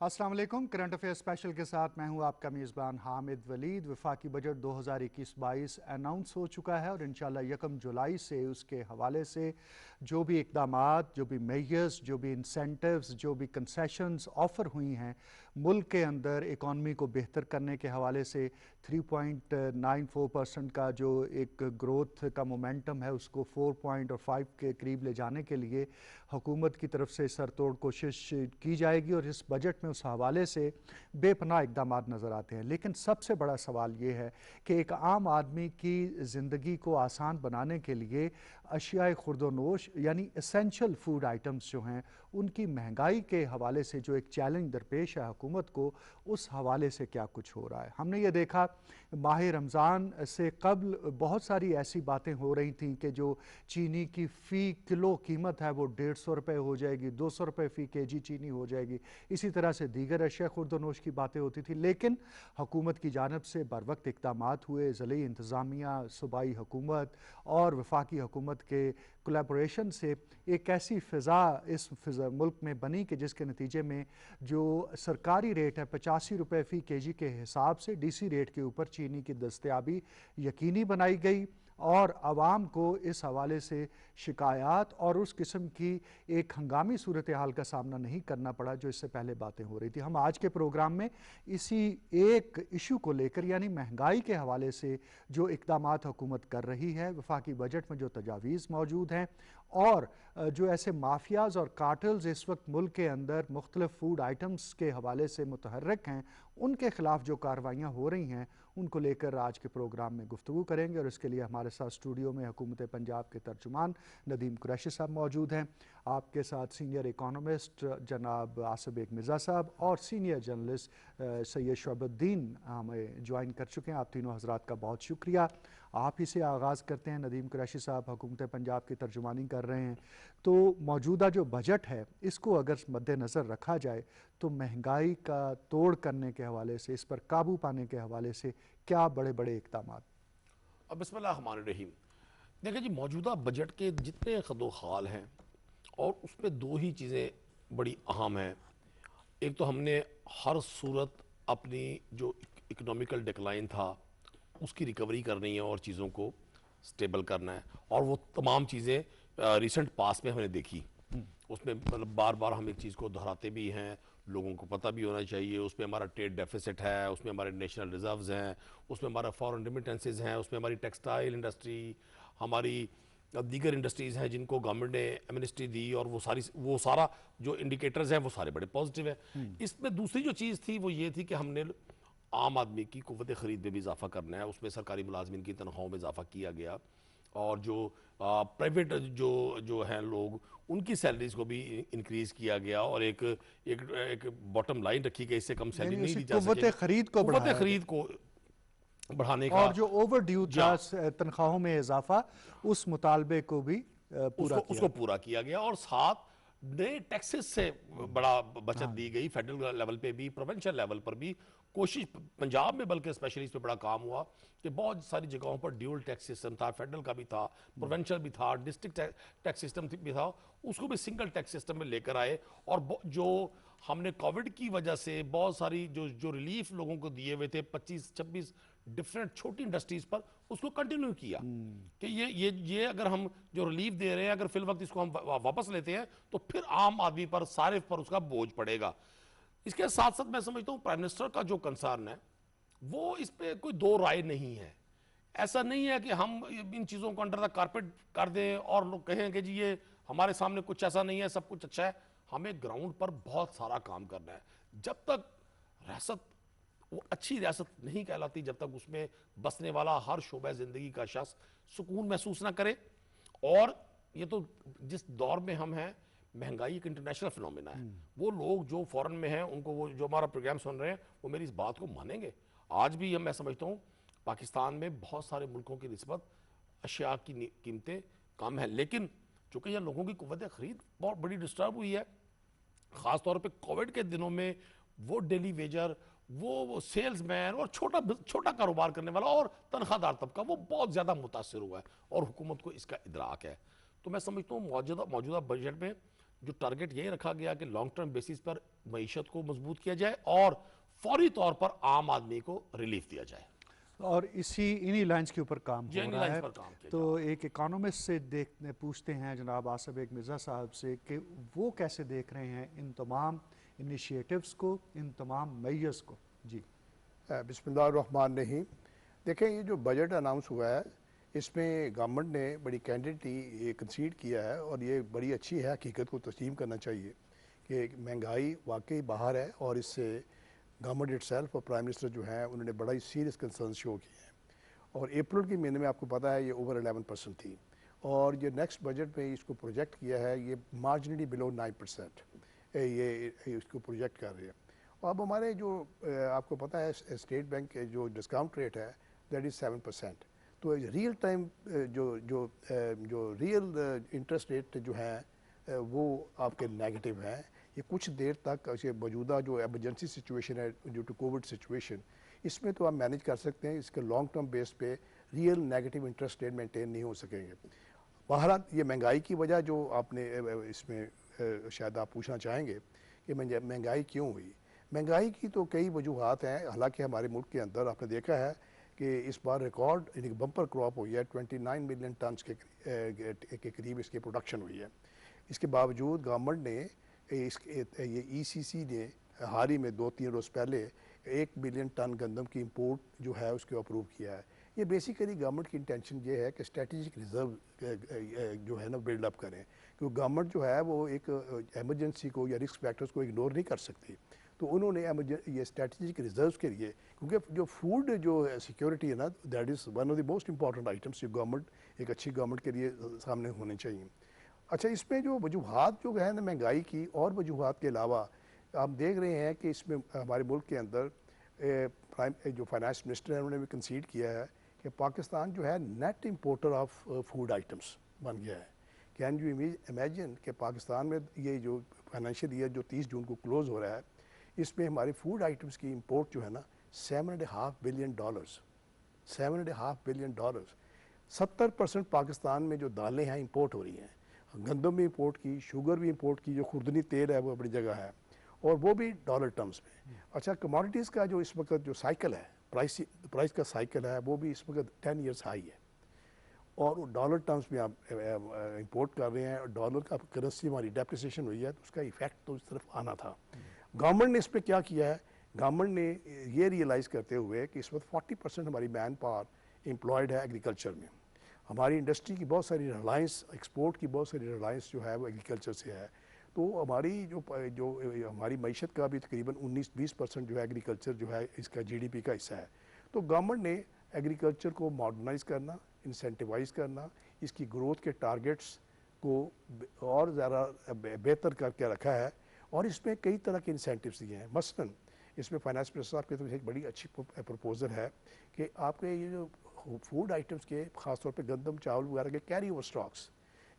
अस्सलाम वालेकुम। Current affair special के साथ मैं हूं आपका मेज़बान हामिद वलीद। वफाकी बजट 2021-22 अनाउंस हो चुका है और इंशाल्लाह 1 जुलाई से उसके हवाले से जो भी इक़दामात, जो भी मेजर्स, जो भी इंसेंटिव्स, जो भी कंसेशंस ऑफ़र हुई हैं मुल्क के अंदर इकॉनमी को बेहतर करने के हवाले से 3.94% का जो एक ग्रोथ का मोमेंटम है उसको 4.5 के करीब ले जाने के लिए हुकूमत की तरफ से सरतोड़ कोशिश की जाएगी और इस बजट में उस हवाले से बेपनाह इक़दाम नज़र आते हैं। लेकिन सबसे बड़ा सवाल ये है कि एक आम आदमी की ज़िंदगी को आसान बनाने के लिए अशियाए खुर्दोनोश यानी एसेंशियल फूड आइटम्स जो हैं उनकी महंगाई के हवाले से जो एक चैलेंज दरपेश है हुकूमत को, उस हवाले से क्या कुछ हो रहा है। हमने ये देखा माह रमज़ान से कबल बहुत सारी ऐसी बातें हो रही थी कि जो चीनी की फ़ी किलो कीमत है वो 150 रुपये हो जाएगी, 200 रुपये फ़ी केजी चीनी हो जाएगी। इसी तरह से दीगर अशिया खुर्दोनोश की बातें होती थी, लेकिन हुकूमत की जानिब से बर वक्त इक़दामात हुए। ज़िली इंतज़ामिया, सूबाई हुकूमत और वफाकी हुकूमत के कोलैबोरेशन से एक ऐसी फ़िज़ा इस मुल्क में बनी कि जिसके नतीजे में जो सरकारी रेट है 85 रुपये फ़ी केजी के हिसाब से DC रेट के ऊपर चीनी की दस्तयाबी यकीनी बनाई गई और आवाम को इस हवाले से शिकायत और उस किस्म की एक हंगामी सूरत हाल का सामना नहीं करना पड़ा जो इससे पहले बातें हो रही थी। हम आज के प्रोग्राम में इसी एक इशू को लेकर यानी महंगाई के हवाले से जो इक़दामात हुकूमत कर रही है, वफाकी बजट में जो तजावीज़ मौजूद हैं और जो ऐसे माफियाज़ और कार्टल्स इस वक्त मुल्क के अंदर मुख्तलिफ फूड आइटम्स के हवाले से मुतहर्रिक हैं, उनके खिलाफ जो कार्रवाइयाँ हो रही हैं उनको लेकर आज के प्रोग्राम में गुफ्तगू करेंगे। और इसके लिए हमारे साथ स्टूडियो में हुकूमत पंजाब के तर्जुमान नदीम कुरैशी साहब मौजूद हैं, आपके साथ सीनियर इकोनॉमिस्ट जनाब आसिफ बेग मिर्ज़ा साहब और सीनियर जर्नलिस्ट सैयद शोहबुद्दीन हमें ज्वाइन कर चुके हैं। आप तीनों हजरात का बहुत शुक्रिया। आप ही से आगाज़ करते हैं। नदीम कुरैशी साहब हुकूमत पंजाब की तर्जुमानी कर रहे हैं, तो मौजूदा जो बजट है इसको अगर मद्देनज़र रखा जाए तो महंगाई का तोड़ करने के हवाले से, इस पर काबू पाने के हवाले से क्या बड़े बड़े इक़दामात। अब बिस्मिल्लाहिर्रहमानिर्रहीम। देखिए जी, मौजूदा बजट के जितने खदोखाल हैं और उसमें दो ही चीज़ें बड़ी अहम हैं। एक तो हमने हर सूरत अपनी जो इकोनॉमिकल डिक्लाइन था उसकी रिकवरी करनी है और चीज़ों को स्टेबल करना है, और वो तमाम चीज़ें रिसेंट पास में हमने देखी। उसमें मतलब बार बार हम एक चीज़ को दोहराते भी हैं, लोगों को पता भी होना चाहिए। उसमें हमारा ट्रेड डेफिसिट है, उसमें हमारे नेशनल रिजर्व्स हैं, उसमें हमारा फॉरेन रिमिटेंसेज हैं, उसमें हमारी टेक्सटाइल इंडस्ट्री, हमारी दीगर इंडस्ट्रीज़ हैं जिनको गवर्नमेंट ने एमनेस्टी दी, और वो सारा जो इंडिकेटर्स हैं वो सारे बड़े पॉजिटिव हैं। इसमें दूसरी जो चीज़ थी वो ये थी कि हमने आम आदमी की कुव्वत ख़रीद में भी इजाफा करना है। उसमें सरकारी मुलाजमिन की तनख्वाहों में इजाफा किया गया और जो प्राइवेट जो जो हैं लोग उनकी सैलरीज को भी इंक्रीज किया गया, और एक बॉटम लाइन रखी गई, इससे कम सैलरी नहीं दी जा सके। कुव्वत खरीद को बढ़ाने का और जो ओवर ड्यू था तनख्वाहों में इजाफा, उस मुतालबे को भी उसको पूरा किया गया, और साथ नए टैक्सेस से बड़ा बचत दी गई। फेडरल लेवल पे भी, प्रोविंशियल लेवल पर भी कोशिश, पंजाब में बल्कि स्पेशली इस पे बड़ा काम हुआ कि बहुत सारी जगहों पर ड्यूल टैक्स सिस्टम था, फेडरल का भी था, प्रोविंशियल भी था, डिस्ट्रिक्ट टैक्स सिस्टम भी था, उसको भी सिंगल टैक्स सिस्टम में लेकर आए। और जो हमने कोविड की वजह से बहुत सारी जो रिलीफ लोगों को दिए हुए थे 25-26 डिफरेंट छोटी इंडस्ट्रीज पर, उसको कंटिन्यू किया कि ये अगर हम जो रिलीफ दे रहे हैं अगर फिल वक्त इसको हम वापस लेते हैं तो फिर आम आदमी पर, सारिफ पर उसका बोझ पड़ेगा। इसके साथ साथ मैं समझता हूं प्राइम मिनिस्टर का जो कंसर्न है वो इस पे कोई दो राय नहीं है। ऐसा नहीं है कि हम इन चीजों को अंडर द कारपेट कर दें और लोग कहें कि जी ये हमारे सामने कुछ ऐसा नहीं है, सब कुछ अच्छा है। हमें ग्राउंड पर बहुत सारा काम करना है। जब तक रियासत वो अच्छी रियासत नहीं कहलाती जब तक उसमें बसने वाला हर शोबे जिंदगी का शख्स सुकून महसूस ना करे। और ये तो जिस दौर में हम हैं, महंगाई एक इंटरनेशनल फिनोमेना है। वो लोग जो फॉरेन में हैं उनको, वो जो हमारा प्रोग्राम सुन रहे हैं, वो मेरी इस बात को मानेंगे। आज भी मैं समझता हूँ पाकिस्तान में बहुत सारे मुल्कों की निस्बत अशिया की कीमतें कम है, लेकिन चूंकि यह लोगों की कुव्वत खरीद बहुत बड़ी डिस्टर्ब हुई है, खासतौर पर कोविड के दिनों में वो डेली वेजर, वो सेल्समैन और छोटा कारोबार करने वाला और तनख्वाहदार तबका वो बहुत ज्यादा मुतासर हुआ है, और हुकूमत को इसका इदराक है। तो मैं समझता हूँ मौजूदा बजट में जो टारगेट ये रखा गया कि लॉन्ग टर्म बेसिस पर मईशत को मजबूत किया जाए और फौरी तौर पर आम आदमी को रिलीफ दिया जाए। और इन्हीं लाइंस के ऊपर काम हो जेनी रहा लाइंस है। पर काम किया तो जा रहा है। एक इकोनॉमिस्ट से पूछते हैं जनाब आसिफ एक मिर्ज़ा साहब से कि वो कैसे देख रहे हैं इन तमाम इनिशिएटिव्स को, इन तमाम मेजर्स को। जी बिस्मिल्लाहिर्रहमानिर्रहीम। देखें, ये जो बजट अनाउंस हुआ है इसमें गवर्नमेंट ने बड़ी कैंडिडेटली ये कंसीड किया है और ये बड़ी अच्छी है, हकीकत को तस्लीम करना चाहिए कि महंगाई वाकई बाहर है और इससे गवर्नमेंट इटसेल्फ और प्राइम मिनिस्टर जो हैं उन्होंने बड़ा ही सीरियस कंसर्न शो किए हैं। और अप्रैल के महीने में आपको पता है ये ओवर 11% थी और ये नेक्स्ट बजट में इसको प्रोजेक्ट किया है, ये मार्जिनली बिलो 9% ये इसको प्रोजेक्ट कर रहे हैं। और अब हमारे जो आपको पता है स्टेट बैंक के जो डिस्काउंट रेट है दैट इज़ 7%। तो रियल टाइम जो रियल इंटरेस्ट रेट जो है वो आपके नेगेटिव हैं। ये कुछ देर तक ये मौजूदा जो एमरजेंसी सिचुएशन है ड्यू टू कोविड सिचुएशन, इसमें तो आप मैनेज कर सकते हैं, इसके लॉन्ग टर्म बेस पे real negative interest rate maintain नहीं हो सकेंगे। बहरहाल ये महंगाई की वजह जो आपने इसमें शायद आप पूछना चाहेंगे कि महंगाई क्यों हुई। महंगाई की तो कई वजूहत हैं। हालांकि हमारे मुल्क के अंदर आपने देखा है कि इस बार रिकॉर्ड यानी बम्पर क्रॉप हुई है, 29 मिलियन टन के करीब इसकी प्रोडक्शन हुई है। इसके बावजूद गवर्नमेंट ने ये ECC ने हाल ही में 2-3 रोज़ पहले 1 मिलियन टन गंदम की इंपोर्ट जो है उसको अप्रूव किया है। ये बेसिकली गवर्नमेंट की इंटेंशन ये है कि स्ट्रेटेजिक रिजर्व जो है ना बिल्डअप करें, क्योंकि गवर्नमेंट जो है वो एक एमरजेंसी को या रिस्क फैक्टर्स को इग्नोर नहीं कर सकती। तो उन्होंने ये स्ट्रेटेजिक रिजर्व्स के लिए, क्योंकि जो फूड जो सिक्योरिटी है ना that is one of the most important items जो गवर्नमेंट एक अच्छी गवर्नमेंट के लिए सामने होने चाहिए। अच्छा, इसमें जो वजूहत जो है ना महंगाई की और वजूहत के अलावा आप देख रहे हैं कि इसमें हमारे मुल्क के अंदर जो फाइनेंस मिनिस्टर है उन्होंने भी कंसीड किया है कि पाकिस्तान जो है net importer of food items बन गया है। कैन यू इमेजिन कि पाकिस्तान में ये जो फाइनेंशियल ईयर जो 30 जून को क्लोज़ हो रहा है इसमें हमारी फूड आइटम्स की इंपोर्ट जो है ना $7.5 बिलियन, $7.5 बिलियन। 70% पाकिस्तान में जो दालें हैं इंपोर्ट हो रही हैं, गंदम भी इंपोर्ट की, शुगर भी इंपोर्ट की, जो खुर्दनी तेल है वो अपनी जगह है और वो भी डॉलर टर्म्स में। अच्छा, कमोडिटीज़ का जो इस वक्त जो साइकिल है, प्राइस का साइकिल है वो भी इस वक्त 10 ईयर्स हाई है और डॉलर टर्म्स में आप इंपोर्ट कर रहे हैं और डॉलर का करेंसी हमारी डेप्रिसिएशन हुई है तो उसका इफेक्ट तो इस तरफ आना था। गवर्नमेंट ने इस पर क्या किया है, गवर्नमेंट ने ये रियलाइज़ करते हुए कि इस वक्त 40% हमारी मैन पावर एम्प्लॉयड है एग्रीकल्चर में। हमारी इंडस्ट्री की बहुत सारी रिलायंस, एक्सपोर्ट की बहुत सारी रिलायंस जो है वो एग्रीकल्चर से है। तो हमारी जो हमारी मईशत का भी तकरीबन 19-20% जो है एग्रीकल्चर जो है इसका GDP का हिस्सा है। तो गवर्नमेंट ने एग्रीकल्चर को मॉडर्नाइज़ करना, इंसेंटिवाइज़ करना, इसकी ग्रोथ के टारगेट्स को और ज़्यादा बेहतर करके रखा है और इसमें कई तरह के इंसेंटिव्स दिए हैं। मसलन इसमें फाइनेंस मिनिस्टर साहब की तरफ से एक बड़ी अच्छी प्रपोजल है कि आपके ये जो फूड आइटम्स के ख़ासतौर पे गंदम, चावल वगैरह के कैरी ओवर स्टॉक्स,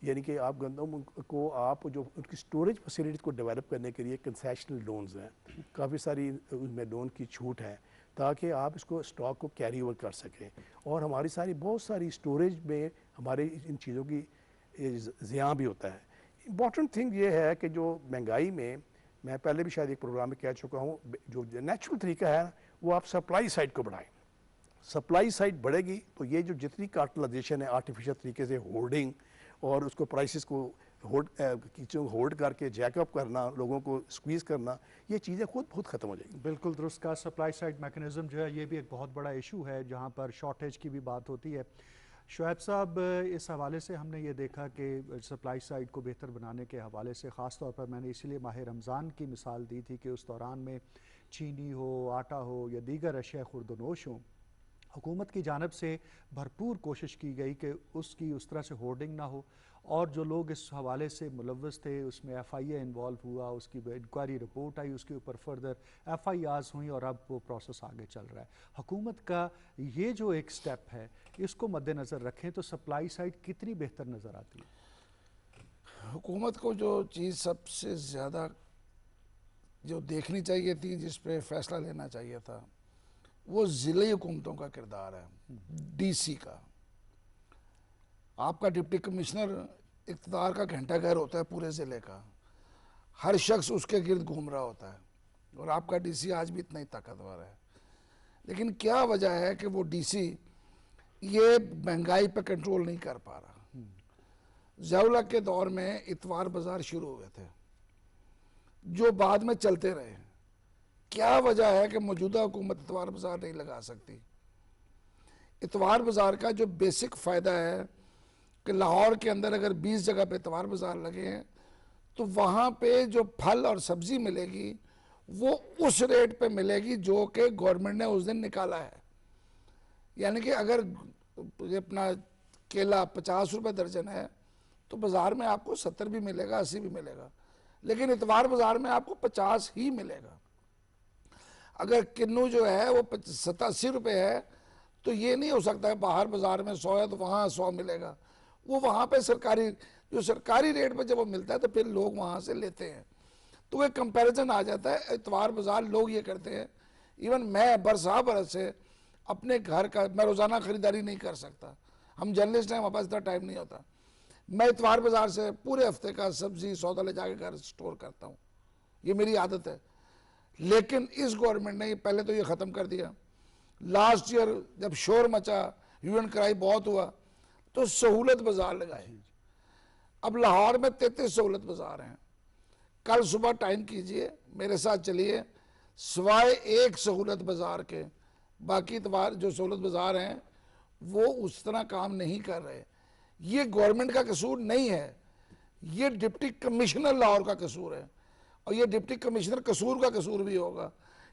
यानी कि आप गंदम को आप जो उनकी स्टोरेज फैसिलिटीज़ को डेवलप करने के लिए कंसेशनल लोन्स हैं, काफ़ी सारी उनमें लोन की छूट है ताकि आप इसको स्टॉक को कैरी ओवर कर सकें। और हमारी सारी बहुत सारी स्टोरेज में हमारे इन चीज़ों की ज़ियाँ भी होता है। इम्पॉर्टेंट थिंग ये है कि जो महंगाई में, मैं पहले भी शायद एक प्रोग्राम में कह चुका हूँ, जो नेचुरल तरीका है वो आप सप्लाई साइड को बढ़ाएं। सप्लाई साइड बढ़ेगी तो ये जो जितनी कार्टलाइजेशन है आर्टिफिशियल तरीके से होल्डिंग और उसको प्राइसेस को होल्ड करके जैकअप करना, लोगों को स्क्वीज़ करना, ये चीज़ें खुद ख़त्म हो जाएगी। बिल्कुल दुरुस्त का। सप्लाई साइड मैकेनिज्म जो है ये भी एक बहुत बड़ा इशू है जहाँ पर शॉर्टेज की भी बात होती है। शुएब साहब, इस हवाले से हमने ये देखा कि सप्लाई साइड को बेहतर बनाने के हवाले से ख़ास तौर पर मैंने इसीलिए माह रमज़ान की मिसाल दी थी कि उस दौरान में चीनी हो, आटा हो या दीगर अशिया खुर्दनोश हों, हुकूमत की जानब से भरपूर कोशिश की गई कि उसकी उस तरह से होर्डिंग ना हो और जो लोग इस हवाले से मुलव्वस थे उसमें FIA इन्वॉल्व हुआ, उसकी इंक्वायरी रिपोर्ट आई, उसके ऊपर फर्दर FIRs हुई और अब वो प्रोसेस आगे चल रहा है। हुकूमत का ये जो एक स्टेप है इसको मद्देनज़र रखें तो सप्लाई साइड कितनी बेहतर नज़र आती है? हुकूमत को जो चीज़ सबसे ज़्यादा जो देखनी चाहिए थी, जिस पे फैसला लेना चाहिए था, वो ज़िले हुकूमतों का किरदार है। DC का, आपका डिप्टी कमिश्नर इक़्तिदार का घंटा घर होता है पूरे ज़िले का, हर शख्स उसके गिर्द घूम रहा होता है, और आपका डीसी आज भी इतना ही ताकतवर है। लेकिन क्या वजह है कि वो डीसी ये महंगाई पे कंट्रोल नहीं कर पा रहा। ज़ियाउल हक के दौर में इतवार बाजार शुरू हुए थे जो बाद में चलते रहे। क्या वजह है कि मौजूदा हुकूमत इतवार बाजार नहीं लगा सकती? इतवार बाजार का जो बेसिक फ़ायदा है कि लाहौर के अंदर अगर 20 जगह पे इतवार बाजार लगे हैं तो वहाँ पे जो फल और सब्जी मिलेगी वो उस रेट पे मिलेगी जो कि गवर्नमेंट ने उस दिन निकाला है। यानी कि अगर ये अपना केला 50 रुपये दर्जन है तो बाज़ार में आपको 70 भी मिलेगा, 80 भी मिलेगा, लेकिन इतवार बाज़ार में आपको 50 ही मिलेगा। अगर किन्नू जो है वो 87 रुपये है तो ये नहीं हो सकता है बाहर बाज़ार में 100 है तो वहाँ 100 मिलेगा। वो वहाँ पे सरकारी रेट पे जब वो मिलता है तो फिर लोग वहाँ से लेते हैं, तो एक कंपैरिजन आ जाता है। इतवार बाज़ार लोग ये करते हैं, इवन मैं बरस से अपने घर का, मैं रोज़ाना ख़रीदारी नहीं कर सकता, हम जर्नलिस्ट हैं, हमारे पास इतना टाइम नहीं होता। मैं इतवार बाज़ार से पूरे हफ्ते का सब्जी सौदा ले जाके घर स्टोर करता हूँ, ये मेरी आदत है। लेकिन इस गवर्नमेंट ने पहले तो ये ख़त्म कर दिया। लास्ट ईयर जब शोर मचा, ह्यू एंड क्राई बहुत हुआ, तो सहूलत बाज़ार लगाए। अब लाहौर में 33 सहूलत बाज़ार हैं। कल सुबह टाइम कीजिए, मेरे साथ चलिए, सिवाय एक सहूलत बाज़ार के बाकी इतवार जो सहूलत बाज़ार हैं वो उस तरह काम नहीं कर रहे। ये गवर्नमेंट का कसूर नहीं है, ये डिप्टी कमिश्नर लाहौर का कसूर है, और ये डिप्टी कमिश्नर कसूर का कसूर भी होगा।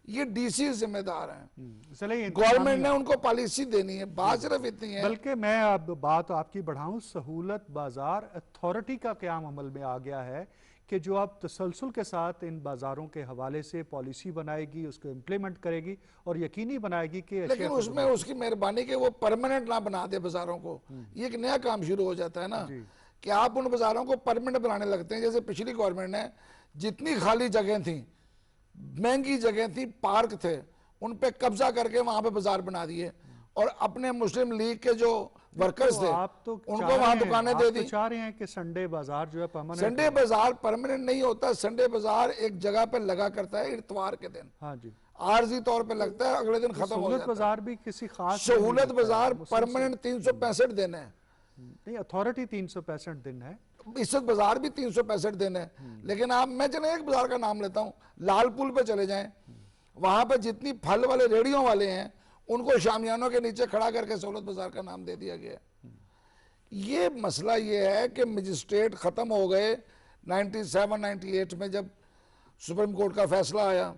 ये डीसी जिम्मेदार हैं, गवर्नमेंट ने उनको पॉलिसी देनी है, बात सिर्फ इतनी है। बल्कि मैं अब बात आपकी बढ़ाऊं, सहूलत बाजार अथॉरिटी का क्याम अमल में आ गया है कि जो अब तसलसल के साथ इन बाज़ारों के हवाले से पॉलिसी बनाएगी, उसको इम्प्लीमेंट करेगी और यकीनी बनाएगी कि, लेकिन उसमें उसकी मेहरबानी कि वो परमानेंट ना बना दे बाज़ारों को। ये एक नया काम शुरू हो जाता है ना कि आप उन बाज़ारों को परमानेंट बनाने लगते हैं। जैसे पिछली गवर्नमेंट ने जितनी खाली जगह थी, महंगी जगह थी, पार्क थे, उन पे कब्जा करके वहां पे बाजार बना दिए, और अपने मुस्लिम लीग के जो वर्कर्स थे उनको वहां दुकानें दे दी। चाह रहे हैं कि संडे बाजार जो है परमानेंट। संडे बाजार परमानेंट नहीं होता, संडे बाजार एक जगह पे लगा करता है इतवार के दिन। हाँ जी, आरजी तौर पे लगता है, अगले दिन खत्म हो जाता है। बाजार भी किसी खास सहूलत बाजार परमानेंट 365 दिन है, नहीं, अथॉरिटी 365 दिन है, इज्जत बाजार भी 365 दिन है। लेकिन आप, मैं चले एक बाजार का नाम लेता हूँ, लाल पुल पे चले जाएं, वहां पे जितनी फल वाले रेडियों वाले हैं उनको शामियानों के नीचे खड़ा करके सहूलत बाजार का नाम दे दिया गया। ये मसला ये है कि मजिस्ट्रेट खत्म हो गए 97-98 में जब सुप्रीम कोर्ट का फैसला आया,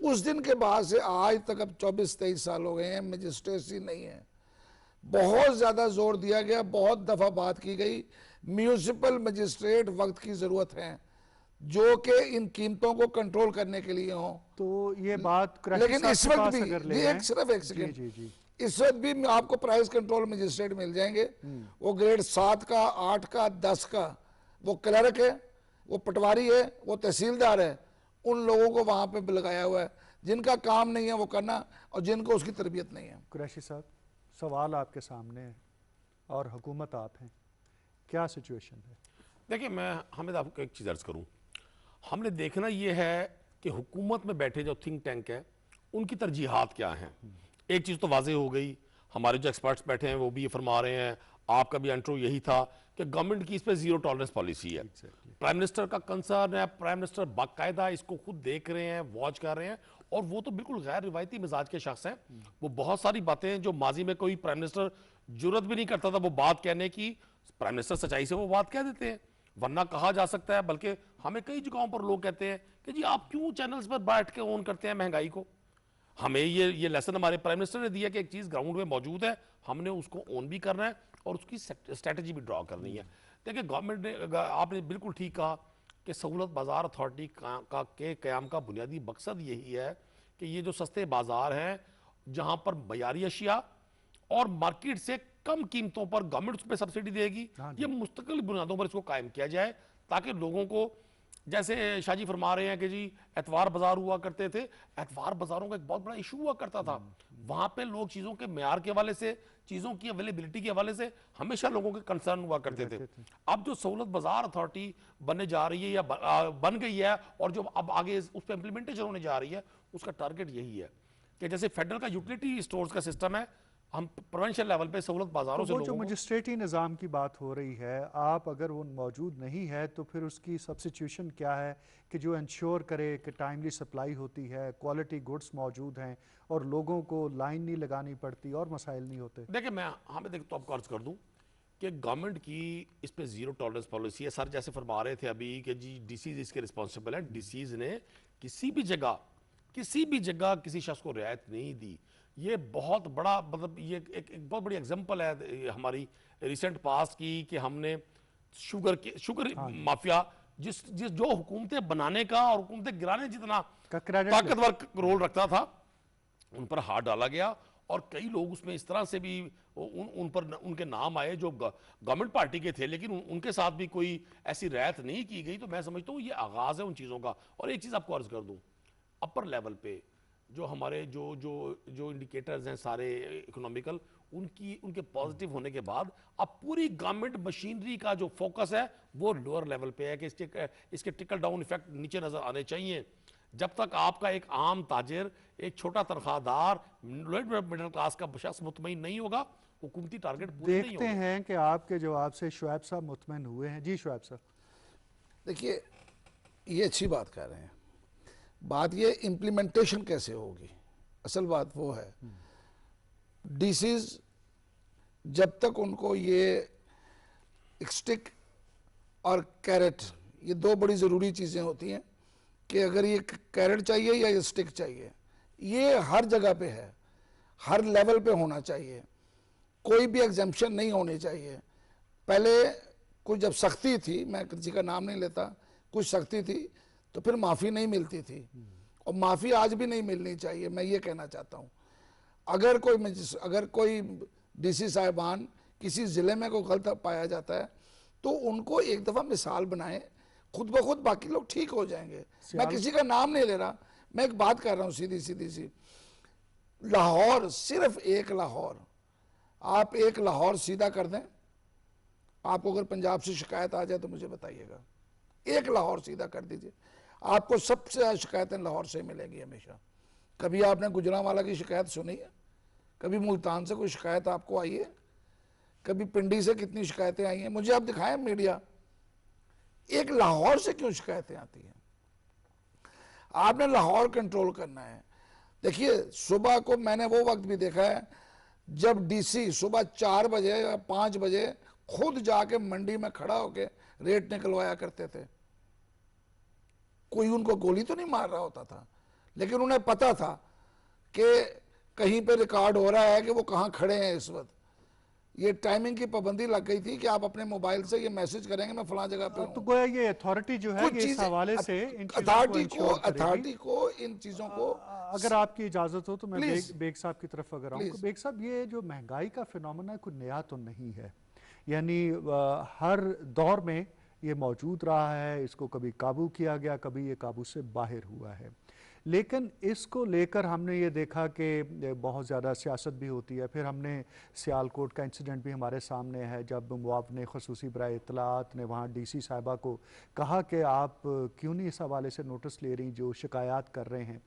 उस दिन के बाद से आज तक अब 24-23 साल हो गए हैं, मजिस्ट्रेसी नहीं है। बहुत ज़्यादा जोर दिया गया, बहुत दफ़ा बात की गई, म्यूनिसिपल मजिस्ट्रेट वक्त की ज़रूरत है जो कि इन कीमतों को कंट्रोल करने के लिए हो। तो ये बात, लेकिन इस वक्त भी सिर्फ एक सेकेंड, इस वक्त भी आपको प्राइस कंट्रोल मजिस्ट्रेट मिल जाएंगे, वो ग्रेड 7 का, 8 का, 10 का, वो क्लर्क है, वो पटवारी है, वो तहसीलदार है, उन लोगों को वहां पे लगाया हुआ है जिनका काम नहीं है वो करना, और जिनको उसकी तरबियत नहीं है। कुरैशी साहब, सवाल आपके सामने है और हुकूमत आप हैं, क्या सिचुएशन है? देखिए, मैं हामिद आपको एक चीज़ अर्ज करूं, हमने देखना ये है कि हुकूमत में बैठे जो थिंक टैंक है उनकी तरजीहात क्या हैं। एक चीज़ तो वाजे हो गई, हमारे जो एक्सपर्ट्स बैठे हैं वो भी ये फरमा रहे हैं, आपका भी इंट्रो यही था कि गवर्नमेंट की इस पर जीरो टॉलरेंस पॉलिसी है। प्राइम मिनिस्टर का कंसर्न है, प्राइम मिनिस्टर बाकायदा इसको खुद देख रहे हैं, वॉच कर रहे हैं, और वो तो बिल्कुल गैर रिवायती मिजाज के शख्स हैं। वो बहुत सारी बातें जो माजी में कोई प्राइम मिनिस्टर जुर्रत भी नहीं करता था वो बात कहने की, प्राइम मिनिस्टर सच्चाई से वो बात कह देते हैं, वरना कहा जा सकता है। बल्कि हमें कई जगहों पर लोग कहते हैं कि जी आप क्यों चैनल्स पर बैठ के ऑन करते हैं महंगाई को। हमें ये लेसन हमारे प्राइम मिनिस्टर ने दिया कि एक चीज़ ग्राउंड में मौजूद है, हमने उसको ऑन भी करना है और उसकी स्ट्रैटेजी भी ड्रॉ करनी है। देखिए, गवर्नमेंट ने, आपने बिल्कुल ठीक कहा कि सहूलत बाजार अथॉरिटी के क़याम का बुनियादी मकसद यही है कि ये जो सस्ते बाजार हैं जहाँ पर मयारी अशिया और मार्केट से कम कीमतों पर गवर्नमेंट उस पर सब्सिडी देगी, ये मुस्तकिल बुनियादों पर इसको कायम किया जाए ताकि लोगों को जैसे शाहजी फरमा रहे हैं कि जी एतवार बाजार हुआ करते थे, एतवार बाजारों का एक बहुत बड़ा इशू हुआ करता था। वहां पे लोग चीजों के म्यार के हवाले से, चीजों की अवेलेबिलिटी के हवाले से हमेशा लोगों के कंसर्न हुआ करते थे। अब जो सहूलत बाजार अथॉरिटी बनने जा रही है या बन गई है और जो अब आगे उस पर इंप्लीमेंटेशन होने जा रही है, उसका टारगेट यही है कि जैसे फेडरल का यूटिलिटी स्टोर्स का सिस्टम है, हम प्रोविंशियल लेवल पे सहूलत बाजारों से वो जो लोगों को मजिस्ट्रेटी निज़ाम की बात हो रही है, आप अगर वो मौजूद नहीं है तो फिर उसकी सब्स्टिट्यूशन क्या है कि जो इंश्योर करे कि टाइमली सप्लाई होती है, क्वालिटी गुड्स मौजूद हैं और लोगों को लाइन नहीं लगानी पड़ती और मसाइल नहीं होते। देखिए मैं हमें देख तो आपको अर्ज कर दूं कि गवर्नमेंट की इस पे जीरो टॉलरेंस पॉलिसी है। सर जैसे फरमा रहे थे अभी कि जी डीसीज इसके रिस्पॉन्सिबल हैं, डीसीज ने किसी भी जगह किसी शख्स को रियायत नहीं दी। ये बहुत बड़ा मतलब ये एक बहुत बड़ी एग्जांपल है हमारी रिसेंट पास्ट की कि हमने शुगर माफिया जिस जो हुकूमतें बनाने का और हुकूमतें गिराने जितना का क्रेडिट ताकतवर रोल रखता था, उन पर हाथ डाला गया और कई लोग उसमें इस तरह से भी उन पर उनके नाम आए जो गवर्नमेंट पार्टी के थे, लेकिन उनके साथ भी कोई ऐसी रियायत नहीं की गई। तो मैं समझता हूँ ये आगाज है उन चीज़ों का। और एक चीज़ आपको अर्ज कर दूं, अपर लेवल पे जो हमारे जो जो जो इंडिकेटर्स हैं सारे इकोनॉमिकल, उनके पॉजिटिव होने के बाद अब पूरी गवर्नमेंट मशीनरी का जो फोकस है वो लोअर लेवल पे है कि इसके टिकल डाउन इफेक्ट नीचे नजर आने चाहिए। जब तक आपका एक आम ताजिर, एक छोटा तनख्वाहदार, लोअर मिडिल क्लास का शख्स मुतमईन नहीं होगा, हुकूमती टारगेट पूरे नहीं देखते होंगे। हैं कि आपके जवाब से शुएब साहब मुतमईन हुए हैं। जी शुएब साहब। देखिए, ये अच्छी बात कह रहे हैं। बात ये इम्प्लीमेंटेशन कैसे होगी, असल बात वो है। डीसीज जब तक उनको ये स्टिक और कैरेट, ये दो बड़ी ज़रूरी चीज़ें होती हैं कि अगर ये कैरेट चाहिए या ये स्टिक चाहिए, ये हर जगह पे है, हर लेवल पे होना चाहिए, कोई भी एग्जाम्पशन नहीं होनी चाहिए। पहले कुछ जब सख्ती थी, मैं किसी का नाम नहीं लेता, कुछ सख्ती थी तो फिर माफ़ी नहीं मिलती थी, और माफ़ी आज भी नहीं मिलनी चाहिए। मैं ये कहना चाहता हूँ, अगर कोई डीसी साहिबान किसी ज़िले में कोई गलत पाया जाता है तो उनको एक दफ़ा मिसाल बनाएं, खुद ब खुद बाकी लोग ठीक हो जाएंगे। मैं किसी का नाम नहीं ले रहा, मैं एक बात कर रहा हूँ सीधी सीधी सी। लाहौर, सिर्फ एक लाहौर, आप एक लाहौर सीधा कर दें, आपको अगर पंजाब से शिकायत आ जाए तो मुझे बताइएगा, एक लाहौर सीधा कर दीजिए, आपको सबसे ज़्यादा शिकायतें लाहौर से मिलेंगी हमेशा। कभी आपने गुजरांवाला की शिकायत सुनी है? कभी मुल्तान से कोई शिकायत आपको आई है? कभी पिंडी से कितनी शिकायतें आई हैं? मुझे आप दिखाएं मीडिया, एक लाहौर से क्यों शिकायतें आती हैं? आपने लाहौर कंट्रोल करना है। देखिए, सुबह को मैंने वो वक्त भी देखा है जब डीसी सुबह 4 बजे या 5 बजे खुद जाके मंडी में खड़ा होके रेट निकलवाया करते थे। कोई उनको गोली तो नहीं मार रहा होता था, लेकिन उन्हें पता था कि कहीं पे रिकॉर्ड हो रहा है कि वो कहाँ खड़े हैं इस वक्त। ये टाइमिंग की पाबंदी लग गई थी कि आप अपने मोबाइल से ये मैसेज करेंगे मैं फलां जगह पे हूं। तो गोया ये अथॉरिटी जो है ये इस हवाले से अथॉरिटी को इन चीज़ों को, अगर आपकी इजाज़त हो तो मैं बेग साहब की तरफ अगर आऊँ। बेग साहब, ये जो महंगाई का फिनोमेना कोई नया तो नहीं है, यानी हर दौर में ये मौजूद रहा है, इसको कभी काबू किया गया, कभी ये काबू से बाहर हुआ है, लेकिन इसको लेकर हमने ये देखा कि बहुत ज़्यादा सियासत भी होती है। फिर हमने सियालकोट का इंसिडेंट भी हमारे सामने है, जब मुआवने खसूसी बराए इत्तलात ने वहाँ डीसी साहिबा को कहा कि आप क्यों नहीं इस हवाले से नोटिस ले रही जो शिकायत कर रहे हैं।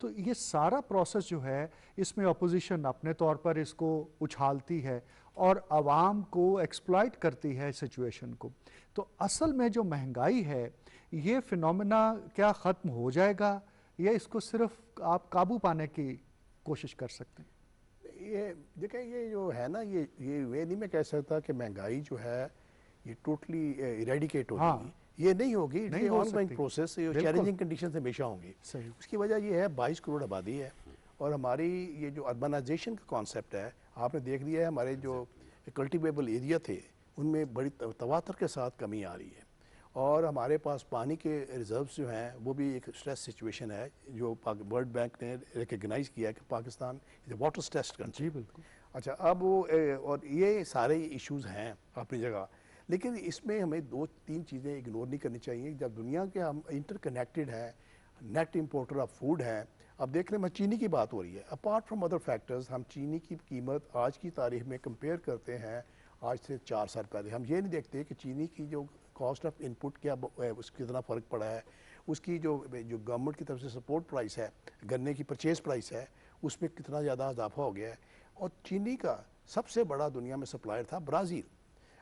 तो ये सारा प्रोसेस जो है, इसमें अपोजिशन अपने तौर पर इसको उछालती है और आवाम को एक्सप्लॉइट करती है सिचुएशन को। तो असल में जो महंगाई है, ये फिनोमेना क्या ख़त्म हो जाएगा या इसको सिर्फ आप काबू पाने की कोशिश कर सकते हैं? ये देखें, ये जो है ना, ये वे नहीं मैं कह सकता कि महंगाई जो है ये टोटली इरेडिकेट होगी। हाँ। ये नहीं होगी, ये ऑनगोइंग प्रोसेस, ये चैलेंजिंग कंडीशन हमेशा होंगी। उसकी वजह ये है 22 करोड़ आबादी है और हमारी ये जो अर्बनाइजेशन का कॉन्सेप्ट है, आपने देख लिया है, हमारे जो कल्टिवेबल एरिया थे उनमें बड़ी तवातर के साथ कमी आ रही है और हमारे पास पानी के रिजर्व्स जो हैं वो भी एक स्ट्रेस सिचुएशन है जो वर्ल्ड बैंक ने रिकग्नाइज़ किया है कि Pakistan is water stressed country. बिल्कुल। अच्छा, अब वो और ये सारे इश्यूज़ हैं अपनी जगह, लेकिन इसमें हमें 2-3 चीज़ें इग्नोर नहीं करनी चाहिए। जब दुनिया के हम इंटरकनेक्टेड है, नेट इंपोर्टर ऑफ फूड है, अब देख रहे हैं चीनी की बात हो रही है, अपार्ट फ्रॉम अदर फैक्टर्स हम चीनी की कीमत आज की तारीख में कंपेयर करते हैं आज से 4 साल पहले, हम ये नहीं देखते कि चीनी की जो कॉस्ट ऑफ इनपुट क्या उसका कितना फ़र्क पड़ा है, उसकी जो गवर्नमेंट की तरफ से सपोर्ट प्राइस है, गन्ने की परचेज प्राइस है, उसमें कितना ज़्यादा इजाफा हो गया है। और चीनी का सबसे बड़ा दुनिया में सप्लायर था ब्राज़ील।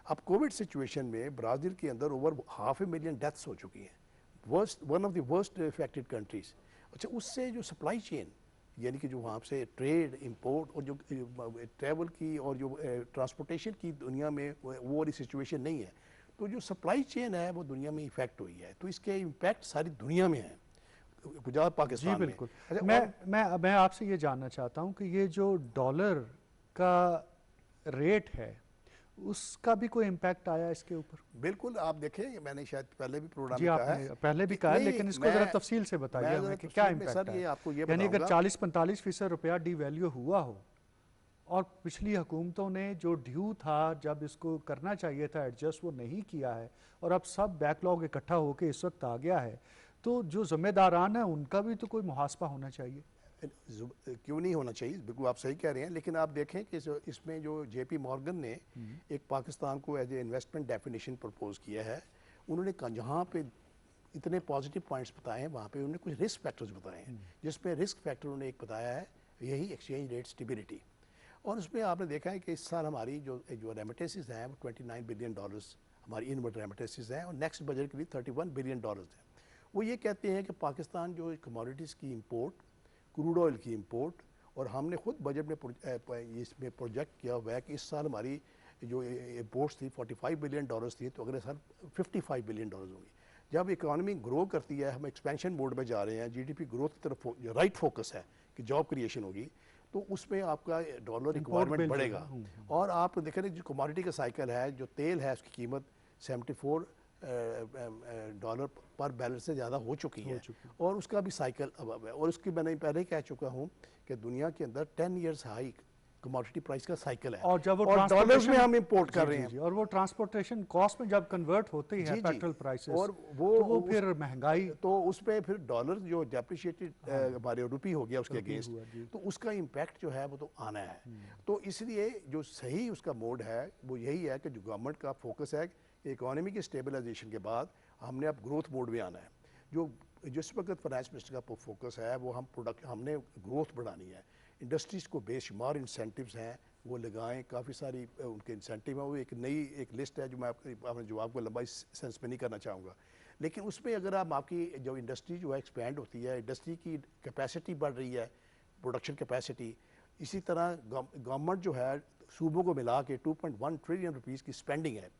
अब कोविड सिचुएशन में ब्राज़ील के अंदर ओवर 500,000 डेथ्स हो चुकी हैं, one of the worst affected countries. अच्छा, उससे जो सप्लाई चेन यानी कि जो वहाँ से ट्रेड इंपोर्ट और जो ट्रैवल की और जो ट्रांसपोर्टेशन की दुनिया में वो वाली सिचुएशन नहीं है, तो जो सप्लाई चेन है वो दुनिया में इफेक्ट हुई है, तो इसके इम्पैक्ट सारी दुनिया में है, गुजरात पाकिस्तान जी बिल्कुल। में। अच्छा, मैं आपसे ये जानना चाहता हूँ कि ये जो डॉलर का रेट है उसका भी कोई इम्पैक्ट आया इसके ऊपर? बिल्कुल, आप देखें, मैंने शायद पहले भी प्रोग्राम जी में कहा आपने है, पहले भी कहा है, लेकिन इसको जरा तफसील से बताइए हमें कि क्या इम्पैक्ट सर, है। ये आपको ये यानी अगर बताऊंगा 40-45% रुपया डिवैल्यू हुआ हो और पिछली हुकूमतों ने जो ड्यू था जब इसको करना चाहिए था एडजस्ट, वो नहीं किया है और अब सब बैकलॉग इकट्ठा होकर इस वक्त आ गया है, तो जो जिम्मेदारान है उनका भी तो कोई मुहासबा होना चाहिए। क्यों नहीं होना चाहिए, बिल्कुल आप सही कह रहे हैं, लेकिन आप देखें कि इसमें जो JP मॉर्गन ने एक पाकिस्तान को as a investment definition propose किया है, उन्होंने जहाँ पे इतने पॉजिटिव पॉइंट्स बताए हैं वहाँ पे उन्होंने कुछ रिस्क फैक्टर्स बताए हैं, जिसमें रिस्क फैक्टर उन्होंने एक बताया है यही एक्सचेंज रेट स्टेबिलिटी। और उसमें आपने देखा है कि इस साल हमारी जो रेमिटेंसेस हैं वो $29 बिलियन हमारी इनवर्ड रेमिटेंसेस हैं, और नेक्स्ट बजट के लिए $31 बिलियन हैं। वो ये कहते हैं कि पाकिस्तान जो कमोडिटीज़ की इंपोर्ट, क्रूड ऑयल की इंपोर्ट, और हमने खुद बजट में इसमें प्रोजेक्ट किया हुआ है कि इस साल हमारी जो इंपोर्ट्स थी $45 बिलियन थी, तो अगले साल $55 बिलियन होंगी। जब इकोनॉमी ग्रो करती है, हम एक्सपेंशन मोड में जा रहे हैं, GDP ग्रोथ की तरफ राइट फोकस है कि जॉब क्रिएशन होगी, तो उसमें आपका डॉलर रिक्वायरमेंट बढ़ेगा। और आप देखें जो कमोडिटी का साइकिल है, जो तेल है उसकी कीमत $74 पर बैरल से ज़्यादा हो चुकी है, और उसका भी साइकिल अब है। और उसकी मैंने पहले ही कह चुका हूँ कि दुनिया के अंदर 10 ईयर्स हाई कमोडिटी प्राइस का साइकिल है, और जब वो डॉलर्स में हम इंपोर्ट कर रहे हैं, और वो ट्रांसपोर्टेशन कॉस्ट में जब कन्वर्ट होती है पेट्रोल प्राइसेस, और वो फिर महंगाई, तो उस पर फिर डॉलर जो डेप्रिशिएटेड हमारे रुपी हो गया उसके अगेंस्ट, तो उसका इम्पैक्ट जो है वो तो आना है। तो इसलिए जो सही उसका मोड है वो यही है कि जो गवर्नमेंट का फोकस है, इकोनॉमी की स्टेबलाइजेशन के बाद हमने अब ग्रोथ मोड में आना है। जो जिस वक्त फाइनेंस मिनिस्टर का फोकस है वो हमने ग्रोथ बढ़ानी है, इंडस्ट्रीज़ को बेशुमार इंसेंटिव्स हैं वो लगाएं, काफ़ी सारी उनके इंसेंटिव हैं, वो एक नई लिस्ट है जो मैं अपने जवाब को लंबा इस सेंस में नहीं करना चाहूँगा, लेकिन उसमें अगर आपकी जो इंडस्ट्री जो है एक्सपैंड होती है, इंडस्ट्री की कैपेसिटी बढ़ रही है, प्रोडक्शन कैपेसिटी, इसी तरह गवर्नमेंट जो है सूबों को मिला के 2.1 ट्रिलियन रुपीज़ की स्पेंडिंग है।